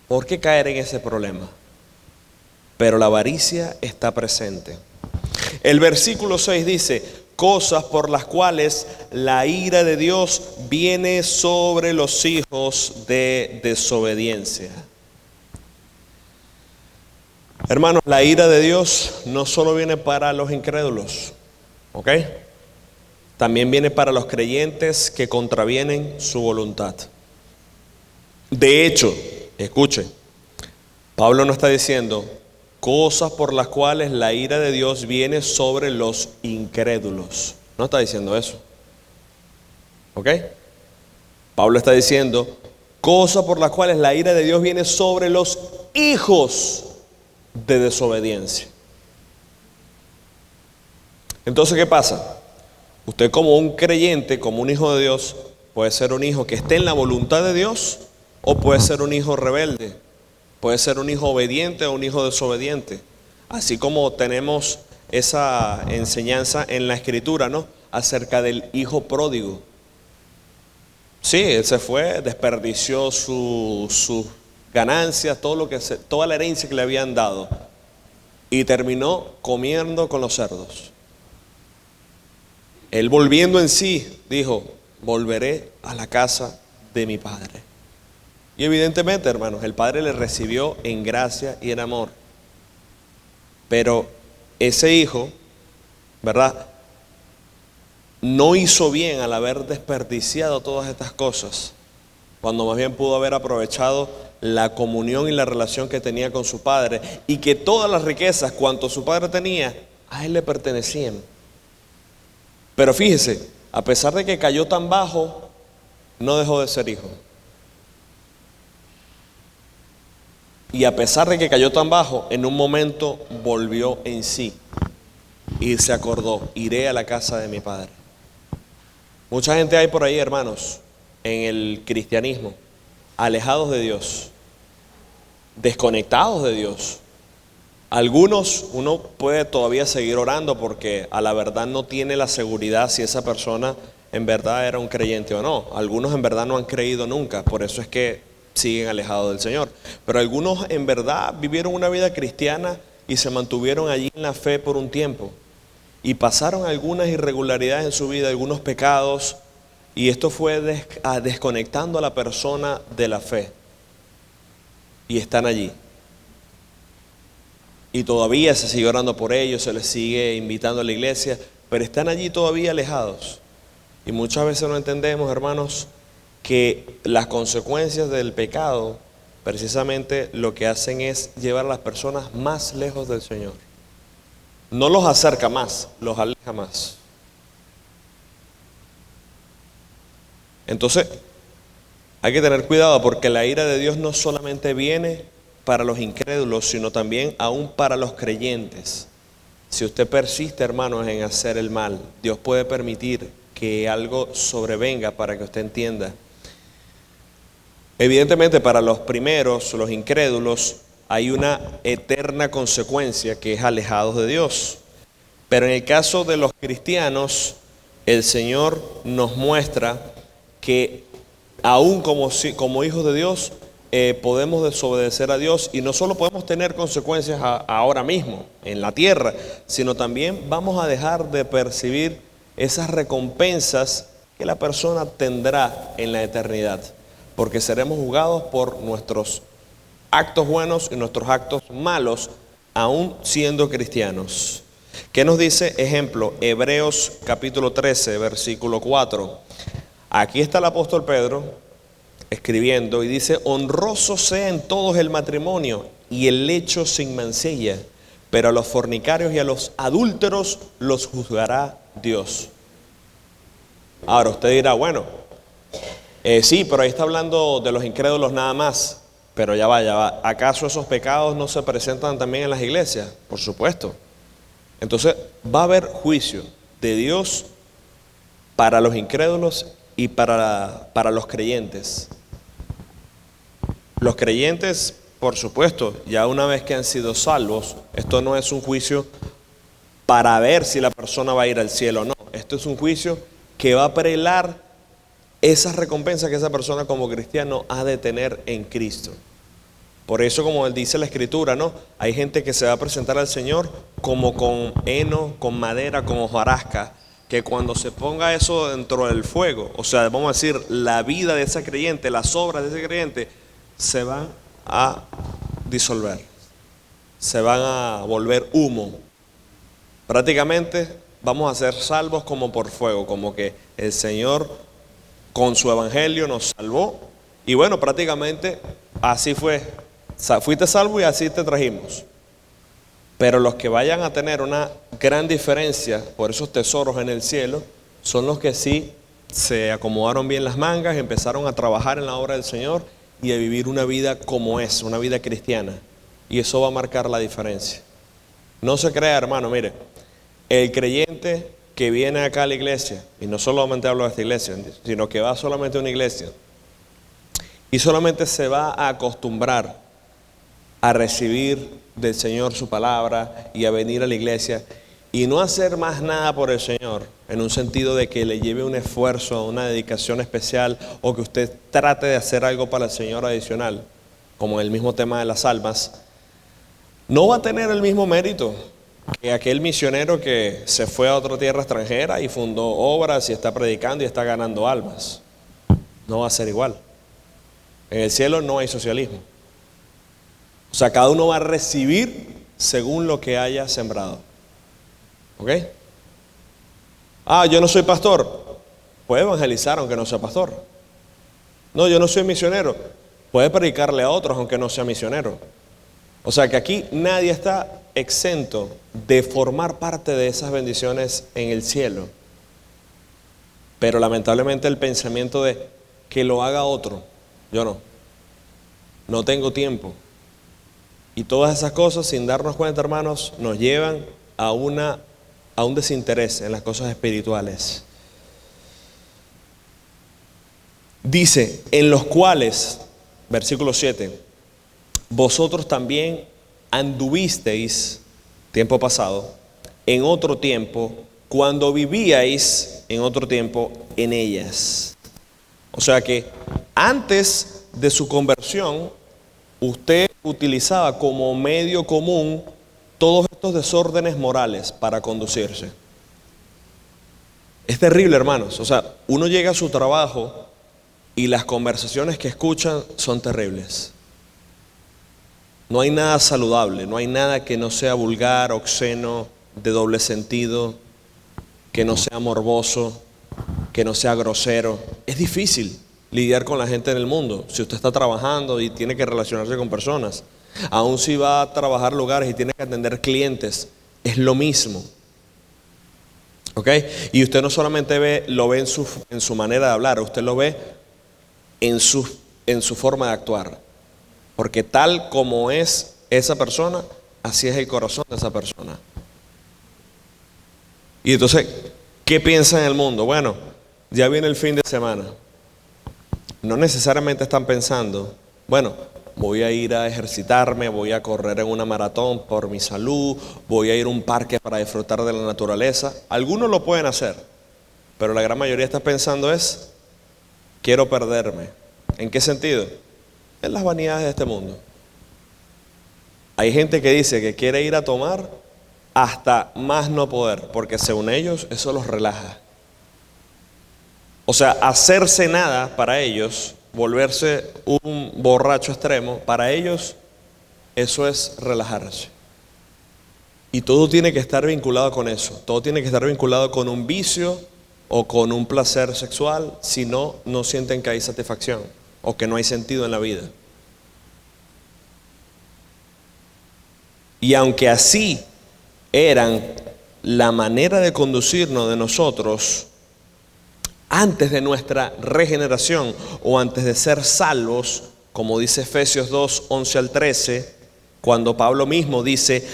Speaker 1: ¿por qué caer en ese problema? Pero la avaricia está presente. El versículo 6 dice, cosas por las cuales la ira de Dios viene sobre los hijos de desobediencia. Hermanos, la ira de Dios no solo viene para los incrédulos, ¿ok? También viene para los creyentes que contravienen su voluntad. De hecho, escuche, Pablo no está diciendo cosas por las cuales la ira de Dios viene sobre los incrédulos. No está diciendo eso, ¿ok? Pablo está diciendo cosas por las cuales la ira de Dios viene sobre los hijos de desobediencia. Entonces, ¿qué pasa? Usted como un creyente, como un hijo de Dios, puede ser un hijo que esté en la voluntad de Dios o puede ser un hijo rebelde, puede ser un hijo obediente o un hijo desobediente. Así como tenemos esa enseñanza en la Escritura, ¿no? Acerca del hijo pródigo. Sí, él se fue, desperdició sus ganancias, toda la herencia que le habían dado, y terminó comiendo con los cerdos. Él, volviendo en sí, dijo: volveré a la casa de mi padre. Y evidentemente, hermanos, el padre le recibió en gracia y en amor. Pero ese hijo, ¿verdad?, no hizo bien al haber desperdiciado todas estas cosas, cuando más bien pudo haber aprovechado la comunión y la relación que tenía con su padre, y que todas las riquezas cuanto su padre tenía, a él le pertenecían. Pero fíjese, a pesar de que cayó tan bajo, no dejó de ser hijo. Y a pesar de que cayó tan bajo, en un momento volvió en sí y se acordó: iré a la casa de mi padre. Mucha gente hay por ahí, hermanos, en el cristianismo, alejados de Dios, desconectados de Dios. Algunos, uno puede todavía seguir orando porque a la verdad no tiene la seguridad si esa persona en verdad era un creyente o no. Algunos en verdad no han creído nunca, por eso es que siguen alejados del Señor. Pero algunos en verdad vivieron una vida cristiana y se mantuvieron allí en la fe por un tiempo, y pasaron algunas irregularidades en su vida, algunos pecados, y esto fue desconectando a la persona de la fe, y están allí. Y todavía se sigue orando por ellos, se les sigue invitando a la iglesia, pero están allí todavía alejados. Y muchas veces no entendemos, hermanos, que las consecuencias del pecado precisamente lo que hacen es llevar a las personas más lejos del Señor. No los acerca más, los aleja más. Entonces, hay que tener cuidado, porque la ira de Dios no solamente viene para los incrédulos, sino también aún para los creyentes. Si usted persiste, hermanos, en hacer el mal, Dios puede permitir que algo sobrevenga para que usted entienda. Evidentemente, para los primeros, los incrédulos, hay una eterna consecuencia, que es alejados de Dios. Pero en el caso de los cristianos, el Señor nos muestra que aún como hijos de Dios, podemos desobedecer a Dios, y no solo podemos tener consecuencias ahora mismo en la tierra, sino también vamos a dejar de percibir esas recompensas que la persona tendrá en la eternidad, porque seremos juzgados por nuestros actos buenos y nuestros actos malos, aún siendo cristianos. ¿Qué nos dice? Ejemplo, Hebreos capítulo 13, versículo 4. Aquí está el apóstol Pedro escribiendo y dice: honroso sea en todos el matrimonio y el lecho sin mancilla, pero a los fornicarios y a los adúlteros los juzgará Dios. Ahora usted dirá: bueno, sí, pero ahí está hablando de los incrédulos nada más. Pero ya va. ¿Acaso esos pecados no se presentan también en las iglesias? Por supuesto. Entonces va a haber juicio de Dios para los incrédulos y para los creyentes. Los creyentes, por supuesto, ya una vez que han sido salvos, esto no es un juicio para ver si la persona va a ir al cielo o no. Esto es un juicio que va a prelar esas recompensas que esa persona como cristiano ha de tener en Cristo. Por eso, como dice la Escritura, ¿no?, hay gente que se va a presentar al Señor como con heno, con madera, con hojarasca, que cuando se ponga eso dentro del fuego, o sea, vamos a decir, la vida de ese creyente, las obras de ese creyente, se van a disolver, se van a volver humo. Prácticamente vamos a ser salvos como por fuego, como que el Señor con su evangelio nos salvó, y bueno, prácticamente así fue. Fuiste salvo y así te trajimos. Pero los que vayan a tener una gran diferencia por esos tesoros en el cielo son los que sí se acomodaron bien las mangas, empezaron a trabajar en la obra del Señor y a vivir una vida como es, una vida cristiana. Y eso va a marcar la diferencia. No se crea, hermano, mire, el creyente que viene acá a la iglesia, y no solamente hablo de esta iglesia, sino que va solamente a una iglesia y solamente se va a acostumbrar a recibir del Señor su palabra y a venir a la iglesia y no hacer más nada por el Señor, en un sentido de que le lleve un esfuerzo, una dedicación especial, o que usted trate de hacer algo para el Señor adicional. como en el mismo tema de las almas, no va a tener el mismo mérito que aquel misionero que se fue a otra tierra extranjera y fundó obras y está predicando y está ganando almas. No va a ser igual. En el cielo no hay socialismo. O sea, cada uno va a recibir según lo que haya sembrado. ¿Ok? Yo no soy pastor. Puede evangelizar aunque no sea pastor. No, yo no soy misionero. Puede predicarle a otros aunque no sea misionero. O sea que aquí nadie está exento de formar parte de esas bendiciones en el cielo. Pero lamentablemente el pensamiento de que lo haga otro, yo no tengo tiempo. Y todas esas cosas, sin darnos cuenta, hermanos, nos llevan a un desinterés en las cosas espirituales. Dice, en los cuales, versículo 7, vosotros también anduvisteis, tiempo pasado, en otro tiempo, cuando vivíais en otro tiempo en ellas. O sea que antes de su conversión, usted utilizaba como medio común todos estos desórdenes morales para conducirse. Es terrible, hermanos. O sea, uno llega a su trabajo y las conversaciones que escuchan son terribles. No hay nada saludable, no hay nada que no sea vulgar, obsceno, de doble sentido, que no sea morboso, que no sea grosero. Es difícil lidiar con la gente en el mundo si usted está trabajando y tiene que relacionarse con personas. Aún si va a trabajar lugares y tiene que atender clientes, es lo mismo. ¿Ok? Y usted no solamente lo ve en su manera de hablar, usted lo ve en su forma de actuar. Porque tal como es esa persona, así es el corazón de esa persona. Y entonces, ¿qué piensa en el mundo? Bueno, ya viene el fin de semana. No necesariamente están pensando, bueno, voy a ir a ejercitarme, voy a correr en una maratón por mi salud, voy a ir a un parque para disfrutar de la naturaleza. Algunos lo pueden hacer, pero la gran mayoría está pensando quiero perderme. ¿En qué sentido? En las vanidades de este mundo. Hay gente que dice que quiere ir a tomar hasta más no poder, porque según ellos eso los relaja. O sea, hacerse nada para ellos, volverse un borracho extremo, para ellos eso es relajarse. Y todo tiene que estar vinculado con eso. Todo tiene que estar vinculado con un vicio o con un placer sexual, si no, no sienten que hay satisfacción o que no hay sentido en la vida. Y aunque así eran la manera de conducirnos de nosotros antes de nuestra regeneración o antes de ser salvos, como dice Efesios 2, 11 al 13, cuando Pablo mismo dice,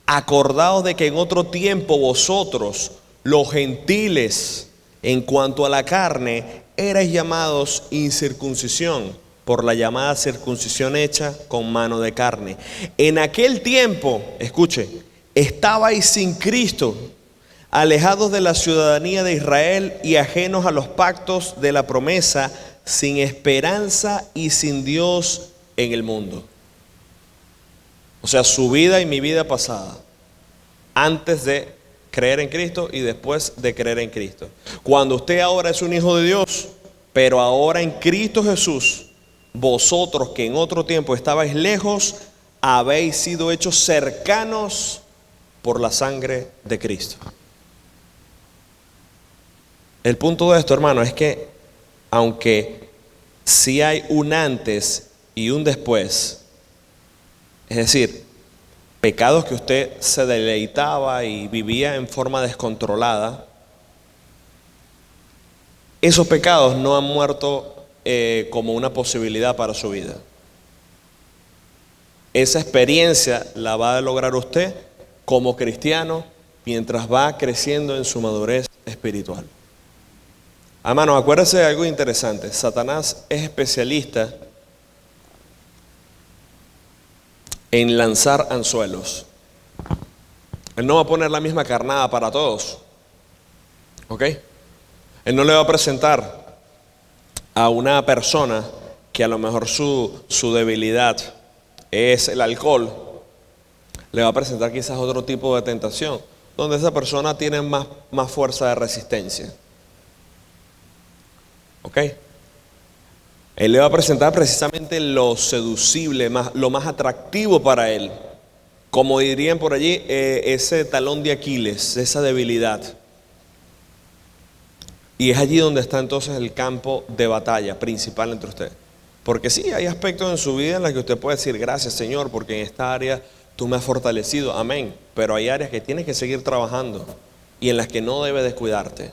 Speaker 1: acordaos de que en otro tiempo vosotros, los gentiles, en cuanto a la carne, erais llamados incircuncisión, por la llamada circuncisión hecha con mano de carne. En aquel tiempo, escuche, estabais sin Cristo, alejados de la ciudadanía de Israel y ajenos a los pactos de la promesa, sin esperanza y sin Dios en el mundo. O sea, su vida y mi vida pasada, antes de creer en Cristo y después de creer en Cristo. Cuando usted ahora es un hijo de Dios, pero ahora en Cristo Jesús, vosotros que en otro tiempo estabais lejos, habéis sido hechos cercanos por la sangre de Cristo. El punto de esto, hermano, es que aunque sí hay un antes y un después, es decir, pecados que usted se deleitaba y vivía en forma descontrolada, esos pecados no han muerto como una posibilidad para su vida. Esa experiencia la va a lograr usted como cristiano mientras va creciendo en su madurez espiritual. Hermano, acuérdese de algo interesante. Satanás es especialista en lanzar anzuelos. Él no va a poner la misma carnada para todos. ¿Ok? Él no le va a presentar a una persona que a lo mejor su debilidad es el alcohol, le va a presentar quizás otro tipo de tentación, donde esa persona tiene más fuerza de resistencia. ¿Ok? Él le va a presentar precisamente lo seducible, lo más atractivo para él. Como dirían por allí, ese talón de Aquiles, esa debilidad. Y es allí donde está entonces el campo de batalla principal entre ustedes. Porque sí, hay aspectos en su vida en los que usted puede decir, gracias Señor, porque en esta área tú me has fortalecido, amén. Pero hay áreas que tienes que seguir trabajando y en las que no debes descuidarte.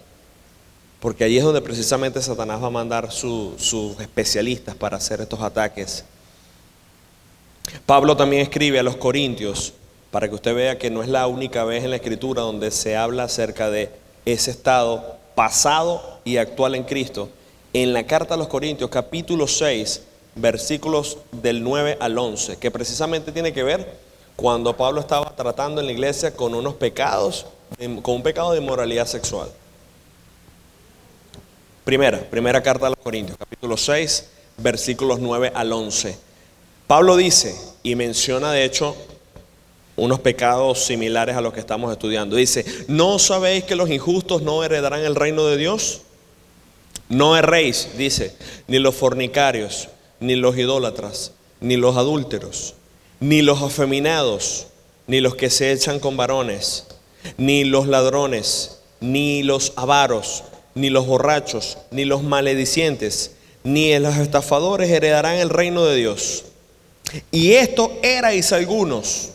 Speaker 1: Porque allí es donde precisamente Satanás va a mandar sus especialistas para hacer estos ataques. Pablo también escribe a los Corintios, para que usted vea que no es la única vez en la Escritura donde se habla acerca de ese estado pasado y actual en Cristo. En la carta a los Corintios, capítulo 6, versículos del 9 al 11, que precisamente tiene que ver cuando Pablo estaba tratando en la iglesia con unos pecados, con un pecado de inmoralidad sexual. Primera carta a los Corintios, capítulo 6, versículos 9 al 11. Pablo dice, y menciona de hecho unos pecados similares a los que estamos estudiando. Dice, ¿no sabéis que los injustos no heredarán el reino de Dios? No erréis, dice, ni los fornicarios, ni los idólatras, ni los adúlteros, ni los afeminados, ni los que se echan con varones, ni los ladrones, ni los avaros, ni los borrachos, ni los maledicientes, ni los estafadores heredarán el reino de Dios. Y esto erais algunos,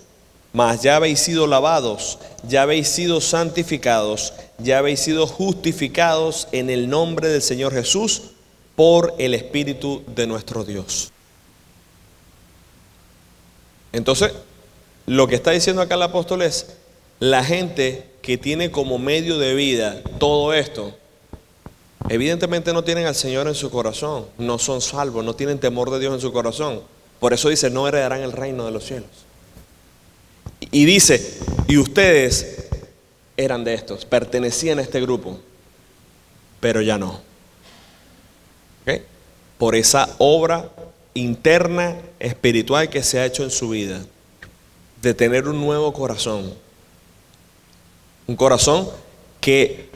Speaker 1: mas ya habéis sido lavados, ya habéis sido santificados, ya habéis sido justificados en el nombre del Señor Jesús por el Espíritu de nuestro Dios. Entonces, lo que está diciendo acá el apóstol es, la gente que tiene como medio de vida todo esto, evidentemente no tienen al Señor en su corazón, no son salvos, no tienen temor de Dios en su corazón. Por eso dice, no heredarán el reino de los cielos. Y dice, y ustedes eran de estos, pertenecían a este grupo, pero ya no. ¿Okay? Por esa obra interna, espiritual que se ha hecho en su vida, de tener un nuevo corazón. Un corazón que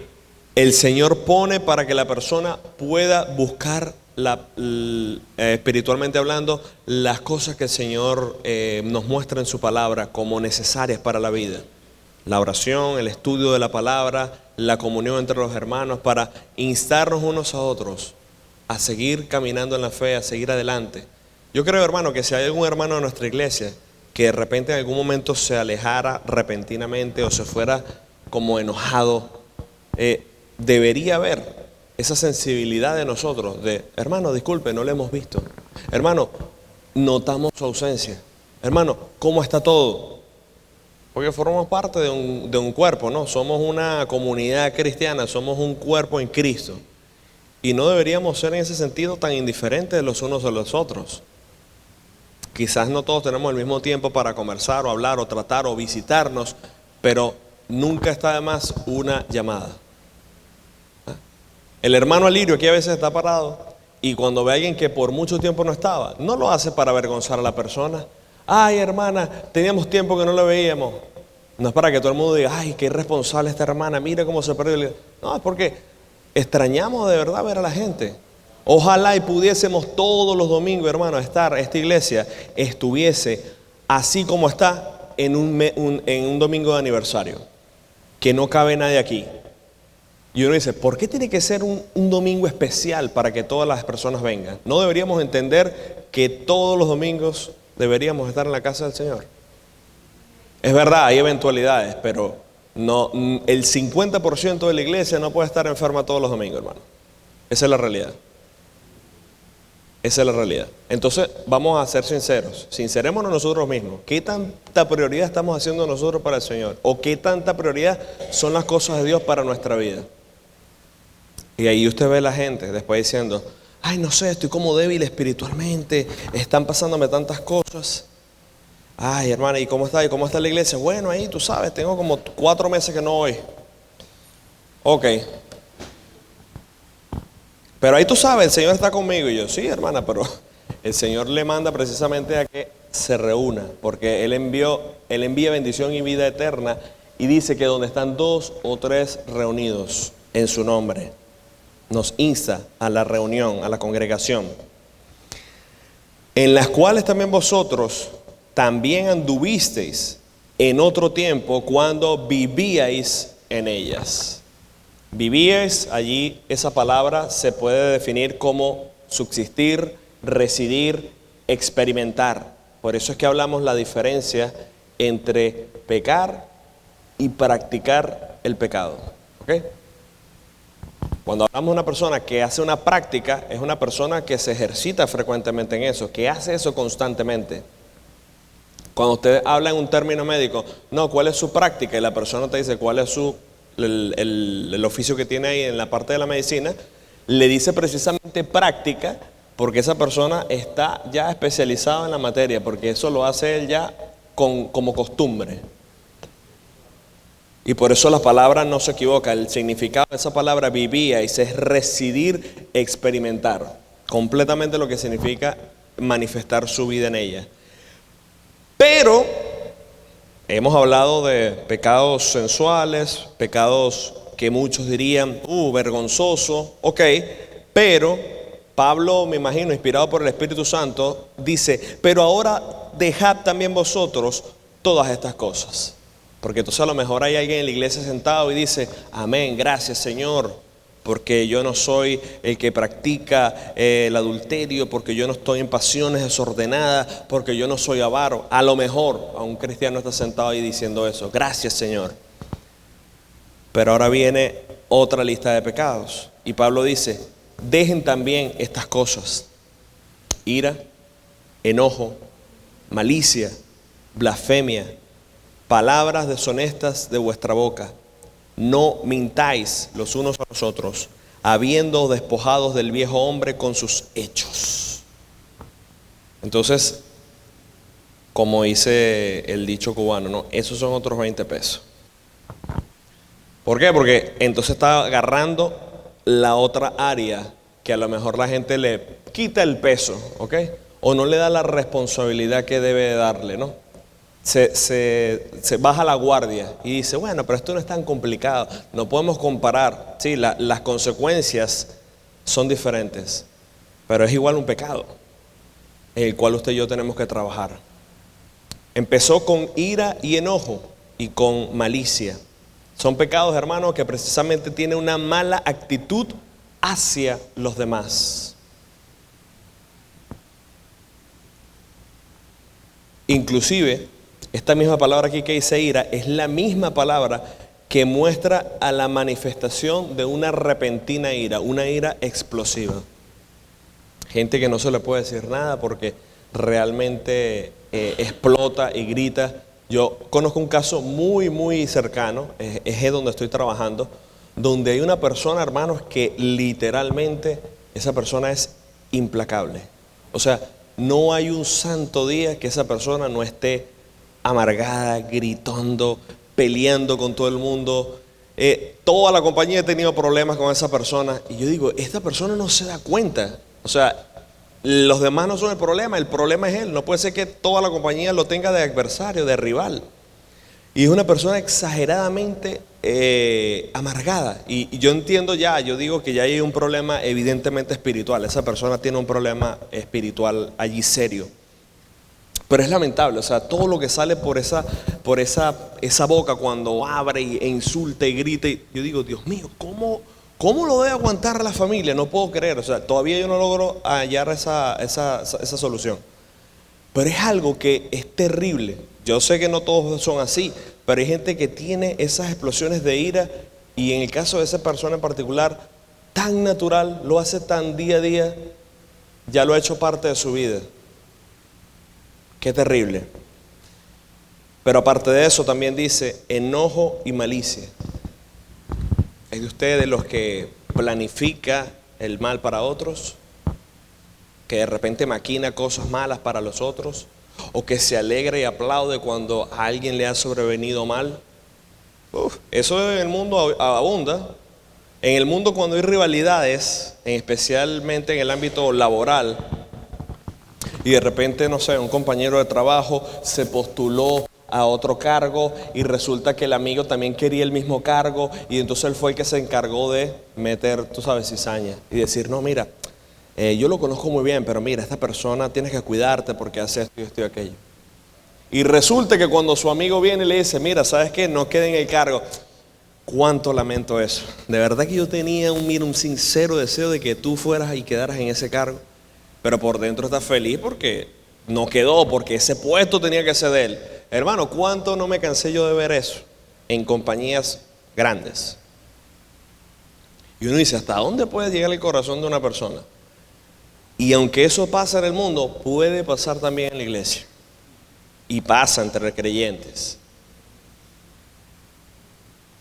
Speaker 1: el Señor pone para que la persona pueda buscar espiritualmente hablando, las cosas que el Señor nos muestra en su palabra como necesarias para la vida. La oración, el estudio de la palabra, la comunión entre los hermanos, para instarnos unos a otros a seguir caminando en la fe, a seguir adelante. Yo creo, hermano, que si hay algún hermano de nuestra iglesia que de repente en algún momento se alejara repentinamente o se fuera como enojado, debería haber esa sensibilidad de nosotros, de hermano, disculpe, no le hemos visto. Hermano, notamos su ausencia. Hermano, ¿cómo está todo? Porque formamos parte de un cuerpo, ¿no? Somos una comunidad cristiana, somos un cuerpo en Cristo. Y no deberíamos ser en ese sentido tan indiferentes los unos de los otros. Quizás no todos tenemos el mismo tiempo para conversar o hablar o tratar o visitarnos, pero nunca está de más una llamada. El hermano Alirio aquí a veces está parado y cuando ve a alguien que por mucho tiempo no estaba, no lo hace para avergonzar a la persona. Ay, hermana, teníamos tiempo que no la veíamos. No es para que todo el mundo diga, ay, qué irresponsable esta hermana, mira cómo se perdió. No, es porque extrañamos de verdad ver a la gente. Ojalá y pudiésemos todos los domingos, hermano, esta iglesia estuviese así como está en un domingo de aniversario, que no cabe nadie aquí. Y uno dice, ¿por qué tiene que ser un domingo especial para que todas las personas vengan? ¿No deberíamos entender que todos los domingos deberíamos estar en la casa del Señor? Es verdad, hay eventualidades, pero no, el 50% de la iglesia no puede estar enferma todos los domingos, hermano. Esa es la realidad. Esa es la realidad. Entonces, vamos a ser sinceros. Sincerémonos nosotros mismos. ¿Qué tanta prioridad estamos haciendo nosotros para el Señor? ¿O qué tanta prioridad son las cosas de Dios para nuestra vida? Y ahí usted ve a la gente después diciendo, ay, no sé, estoy como débil espiritualmente, están pasándome tantas cosas. Ay, hermana, ¿y cómo está? ¿Y cómo está la iglesia? Bueno, ahí tú sabes, tengo como 4 meses que no voy. Ok. Pero ahí tú sabes, el Señor está conmigo. Y yo, sí, hermana, pero El Señor le manda precisamente a que se reúna, porque Él envía bendición y vida eterna, y dice que donde están 2 o 3 reunidos en su nombre, nos insta a la reunión, a la congregación, en las cuales también vosotros también anduvisteis en otro tiempo cuando vivíais en ellas. Vivíais, allí esa palabra se puede definir como subsistir, residir, experimentar. Por eso es que hablamos la diferencia entre pecar y practicar el pecado. ¿Ok? Cuando hablamos de una persona que hace una práctica, es una persona que se ejercita frecuentemente en eso, que hace eso constantemente. Cuando usted habla en un término médico, no, ¿cuál es su práctica? Y la persona te dice cuál es el oficio que tiene ahí en la parte de la medicina, le dice precisamente práctica, porque esa persona está ya especializada en la materia, porque eso lo hace él ya como costumbre. Y por eso la palabra no se equivoca. El significado de esa palabra vivíais es residir, experimentar. Completamente lo que significa manifestar su vida en ella. Pero hemos hablado de pecados sensuales, pecados que muchos dirían, vergonzoso, ok. Pero Pablo, me imagino, inspirado por el Espíritu Santo, dice, pero ahora dejad también vosotros todas estas cosas. Porque entonces a lo mejor hay alguien en la iglesia sentado y dice, amén, gracias Señor, porque yo no soy el que practica el adulterio, porque yo no estoy en pasiones desordenadas, porque yo no soy avaro. A lo mejor a un cristiano está sentado ahí diciendo eso, gracias Señor. Pero ahora viene otra lista de pecados. Y Pablo dice, dejen también estas cosas: ira, enojo, malicia, blasfemia, palabras deshonestas de vuestra boca. No mintáis los unos a los otros, habiendo despojados del viejo hombre con sus hechos. Entonces, como dice el dicho cubano, ¿no? Esos son otros 20 pesos. ¿Por qué? Porque entonces está agarrando la otra área que a lo mejor la gente le quita el peso, ¿ok? O no le da la responsabilidad que debe darle, ¿no? Se baja la guardia y dice, bueno, pero esto no es tan complicado, no podemos comparar. Sí, las consecuencias son diferentes, pero es igual un pecado en el cual usted y yo tenemos que trabajar. Empezó con ira y enojo y con malicia. Son pecados, hermanos, que precisamente tienen una mala actitud hacia los demás. Inclusive, esta misma palabra aquí que dice ira es la misma palabra que muestra a la manifestación de una repentina ira, una ira explosiva. Gente que no se le puede decir nada porque realmente explota y grita. Yo conozco un caso muy, muy cercano, es donde estoy trabajando, donde hay una persona, hermanos, que literalmente esa persona es implacable. O sea, no hay un santo día que esa persona no esté amargada, gritando, peleando con todo el mundo. Toda la compañía ha tenido problemas con esa persona. Y yo digo, esta persona no se da cuenta. O sea, los demás no son el problema es él. No puede ser que toda la compañía lo tenga de adversario, de rival. Y es una persona exageradamente amargada. Y yo entiendo ya, yo digo que ya hay un problema evidentemente espiritual. Esa persona tiene un problema espiritual allí serio. Pero es lamentable, o sea, todo lo que sale por esa boca cuando abre e insulta y grita. Yo digo, Dios mío, ¿cómo lo debe aguantar la familia? No puedo creer, o sea, todavía yo no logro hallar esa solución. Pero es algo que es terrible. Yo sé que no todos son así, pero hay gente que tiene esas explosiones de ira y en el caso de esa persona en particular, tan natural, lo hace tan día a día, ya lo ha hecho parte de su vida. Qué terrible. Pero aparte de eso también dice enojo y malicia. ¿Es de ustedes los que planifica el mal para otros? ¿Que de repente maquina cosas malas para los otros? ¿O que se alegra y aplaude cuando a alguien le ha sobrevenido mal? Eso en el mundo abunda. En el mundo, cuando hay rivalidades, especialmente en el ámbito laboral, Y de repente, no sé, un compañero de trabajo se postuló a otro cargo y resulta que el amigo también quería el mismo cargo y entonces él fue el que se encargó de meter, tú sabes, cizaña y decir, no, mira, yo lo conozco muy bien, pero mira, esta persona tienes que cuidarte porque hace esto y aquello. Y resulta que cuando su amigo viene y le dice, mira, ¿sabes qué? No quede en el cargo. Cuánto lamento eso. De verdad que yo tenía un sincero deseo de que tú fueras y quedaras en ese cargo. Pero por dentro estás feliz porque no quedó, porque ese puesto tenía que ser de él. Hermano, ¿cuánto no me cansé yo de ver eso en compañías grandes? Y uno dice, ¿hasta dónde puede llegar el corazón de una persona? Y aunque eso pasa en el mundo, puede pasar también en la iglesia. Y pasa entre creyentes.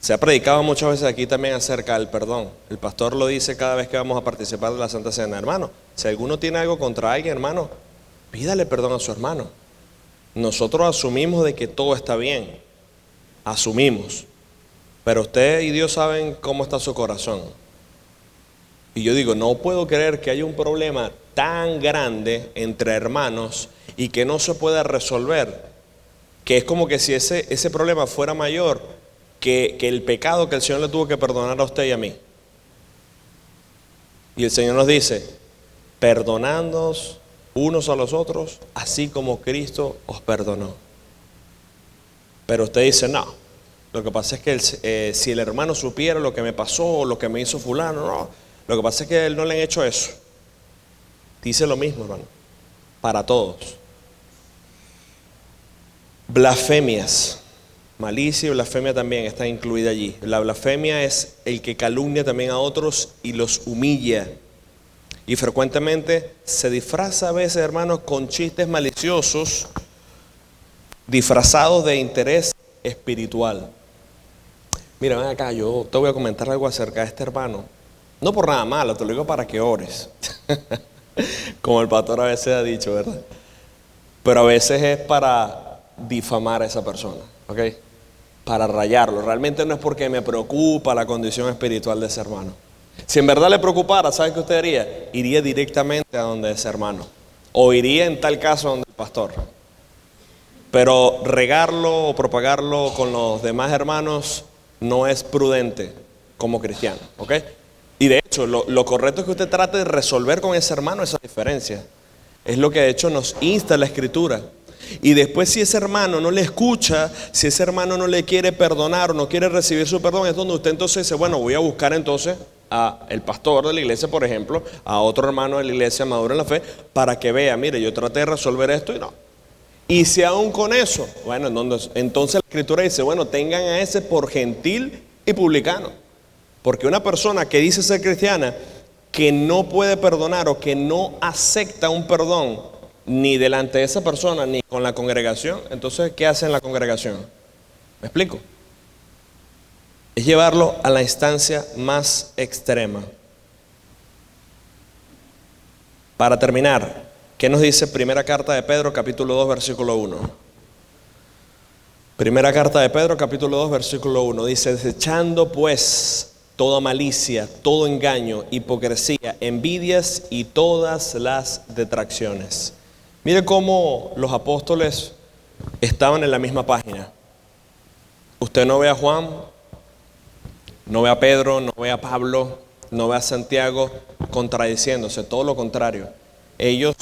Speaker 1: Se ha predicado muchas veces aquí también acerca del perdón. El pastor lo dice cada vez que vamos a participar de la Santa Cena. Hermano, si alguno tiene algo contra alguien, hermano, pídale perdón a su hermano. Nosotros asumimos de que todo está bien. Asumimos. Pero usted y Dios saben cómo está su corazón. Y yo digo, no puedo creer que haya un problema tan grande entre hermanos y que no se pueda resolver. Que es como que si ese problema fuera mayor que el pecado que el Señor le tuvo que perdonar a usted y a mí. Y el Señor nos dice, perdonándonos unos a los otros, así como Cristo os perdonó. Pero usted dice, no, lo que pasa es que si el hermano supiera lo que me pasó o lo que me hizo fulano, no, lo que pasa es que a él no le han hecho eso. Dice lo mismo, hermano, para todos. Blasfemias. Malicia y blasfemia también está incluida allí. La blasfemia es el que calumnia también a otros y los humilla. Y frecuentemente se disfraza a veces, hermanos, con chistes maliciosos, disfrazados de interés espiritual. Mira, ven acá, yo te voy a comentar algo acerca de este hermano. No por nada malo, te lo digo para que ores. Como el pastor a veces ha dicho, ¿verdad? Pero a veces es para difamar a esa persona, ¿ok? Para rayarlo. Realmente no es porque me preocupa la condición espiritual de ese hermano. Si en verdad le preocupara, ¿sabe qué usted haría? Iría directamente a donde ese hermano. O iría en tal caso a donde el pastor. Pero regarlo o propagarlo con los demás hermanos no es prudente como cristiano, ¿ok? Y de hecho, lo correcto es que usted trate de resolver con ese hermano esa diferencia. Es lo que de hecho nos insta la Escritura. Y después, si ese hermano no le escucha, si ese hermano no le quiere perdonar o no quiere recibir su perdón, es donde usted entonces dice, bueno, voy a buscar entonces a el pastor de la iglesia, por ejemplo, a otro hermano de la iglesia maduro en la fe, para que vea, mire, yo traté de resolver esto y no. Y si aún con eso, bueno, entonces la Escritura dice, bueno, tengan a ese por gentil y publicano. Porque una persona que dice ser cristiana, que no puede perdonar o que no acepta un perdón, ni delante de esa persona, ni con la congregación, entonces, ¿qué hace en la congregación? ¿Me explico? Es llevarlo a la instancia más extrema. Para terminar, ¿qué nos dice Primera Carta de Pedro, capítulo 2, versículo 1? Primera Carta de Pedro, capítulo 2, versículo 1, dice, desechando pues toda malicia, todo engaño, hipocresía, envidias y todas las detracciones. Mire cómo los apóstoles estaban en la misma página. Usted no ve a Juan, no ve a Pedro, no ve a Pablo, no ve a Santiago contradiciéndose, todo lo contrario. Ellos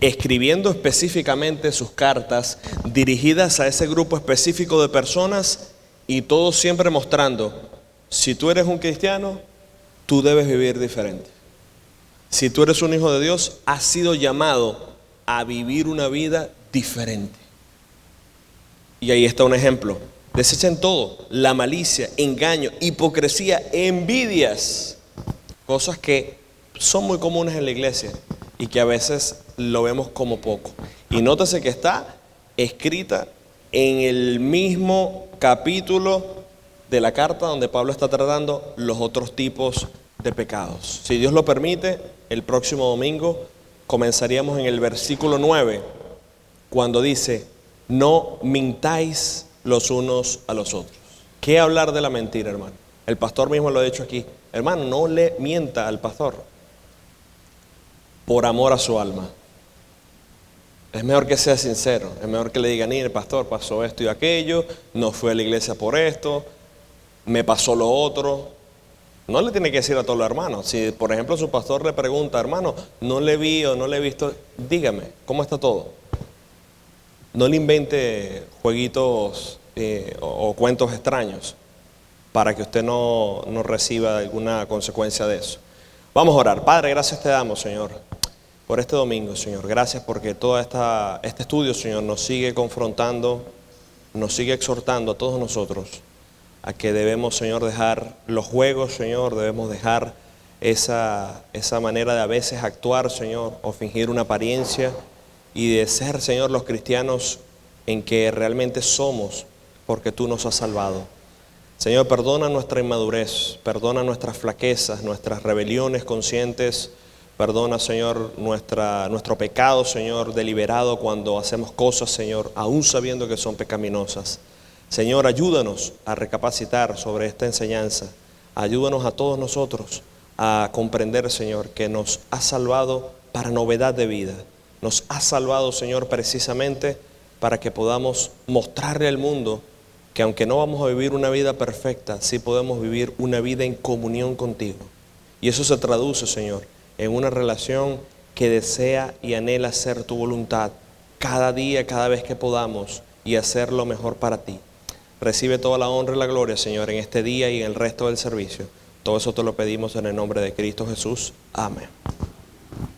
Speaker 1: escribiendo específicamente sus cartas dirigidas a ese grupo específico de personas y todos siempre mostrando, si tú eres un cristiano, tú debes vivir diferente. Si tú eres un hijo de Dios, has sido llamado a vivir una vida diferente. Y ahí está un ejemplo. Desechen todo, la malicia, engaño, hipocresía, envidias, cosas que son muy comunes en la iglesia y que a veces lo vemos como poco. Y nótese que está escrita en el mismo capítulo de la carta donde Pablo está tratando los otros tipos de pecados. Si Dios lo permite, el próximo domingo comenzaríamos en el versículo 9, cuando dice, no mintáis los unos a los otros. ¿Qué hablar de la mentira, hermano? El pastor mismo lo ha dicho aquí. Hermano, no le mienta al pastor por amor a su alma. Es mejor que sea sincero, es mejor que le digan, mire, pastor, pasó esto y aquello, no fui a la iglesia por esto, me pasó lo otro. No le tiene que decir a todos los hermanos. Si, por ejemplo, su pastor le pregunta, hermano, no le vi o no le he visto, dígame, ¿cómo está todo? No le invente jueguitos o cuentos extraños para que usted no reciba alguna consecuencia de eso. Vamos a orar. Padre, gracias te damos, Señor, por este domingo, Señor. Gracias porque todo este estudio, Señor, nos sigue confrontando, nos sigue exhortando a todos nosotros a que debemos, Señor, dejar los juegos, Señor, debemos dejar esa manera de a veces actuar, Señor, o fingir una apariencia y de ser, Señor, los cristianos en que realmente somos, porque tú nos has salvado. Señor, perdona nuestra inmadurez, perdona nuestras flaquezas, nuestras rebeliones conscientes, perdona, Señor, nuestro pecado, Señor, deliberado cuando hacemos cosas, Señor, aún sabiendo que son pecaminosas. Señor, ayúdanos a recapacitar sobre esta enseñanza, ayúdanos a todos nosotros a comprender, Señor, que nos has salvado para novedad de vida, nos has salvado, Señor, precisamente para que podamos mostrarle al mundo que aunque no vamos a vivir una vida perfecta, sí podemos vivir una vida en comunión contigo. Y eso se traduce, Señor, en una relación que desea y anhela hacer tu voluntad cada día, cada vez que podamos, y hacer lo mejor para ti. Recibe toda la honra y la gloria, Señor, en este día y en el resto del servicio. Todo eso te lo pedimos en el nombre de Cristo Jesús. Amén.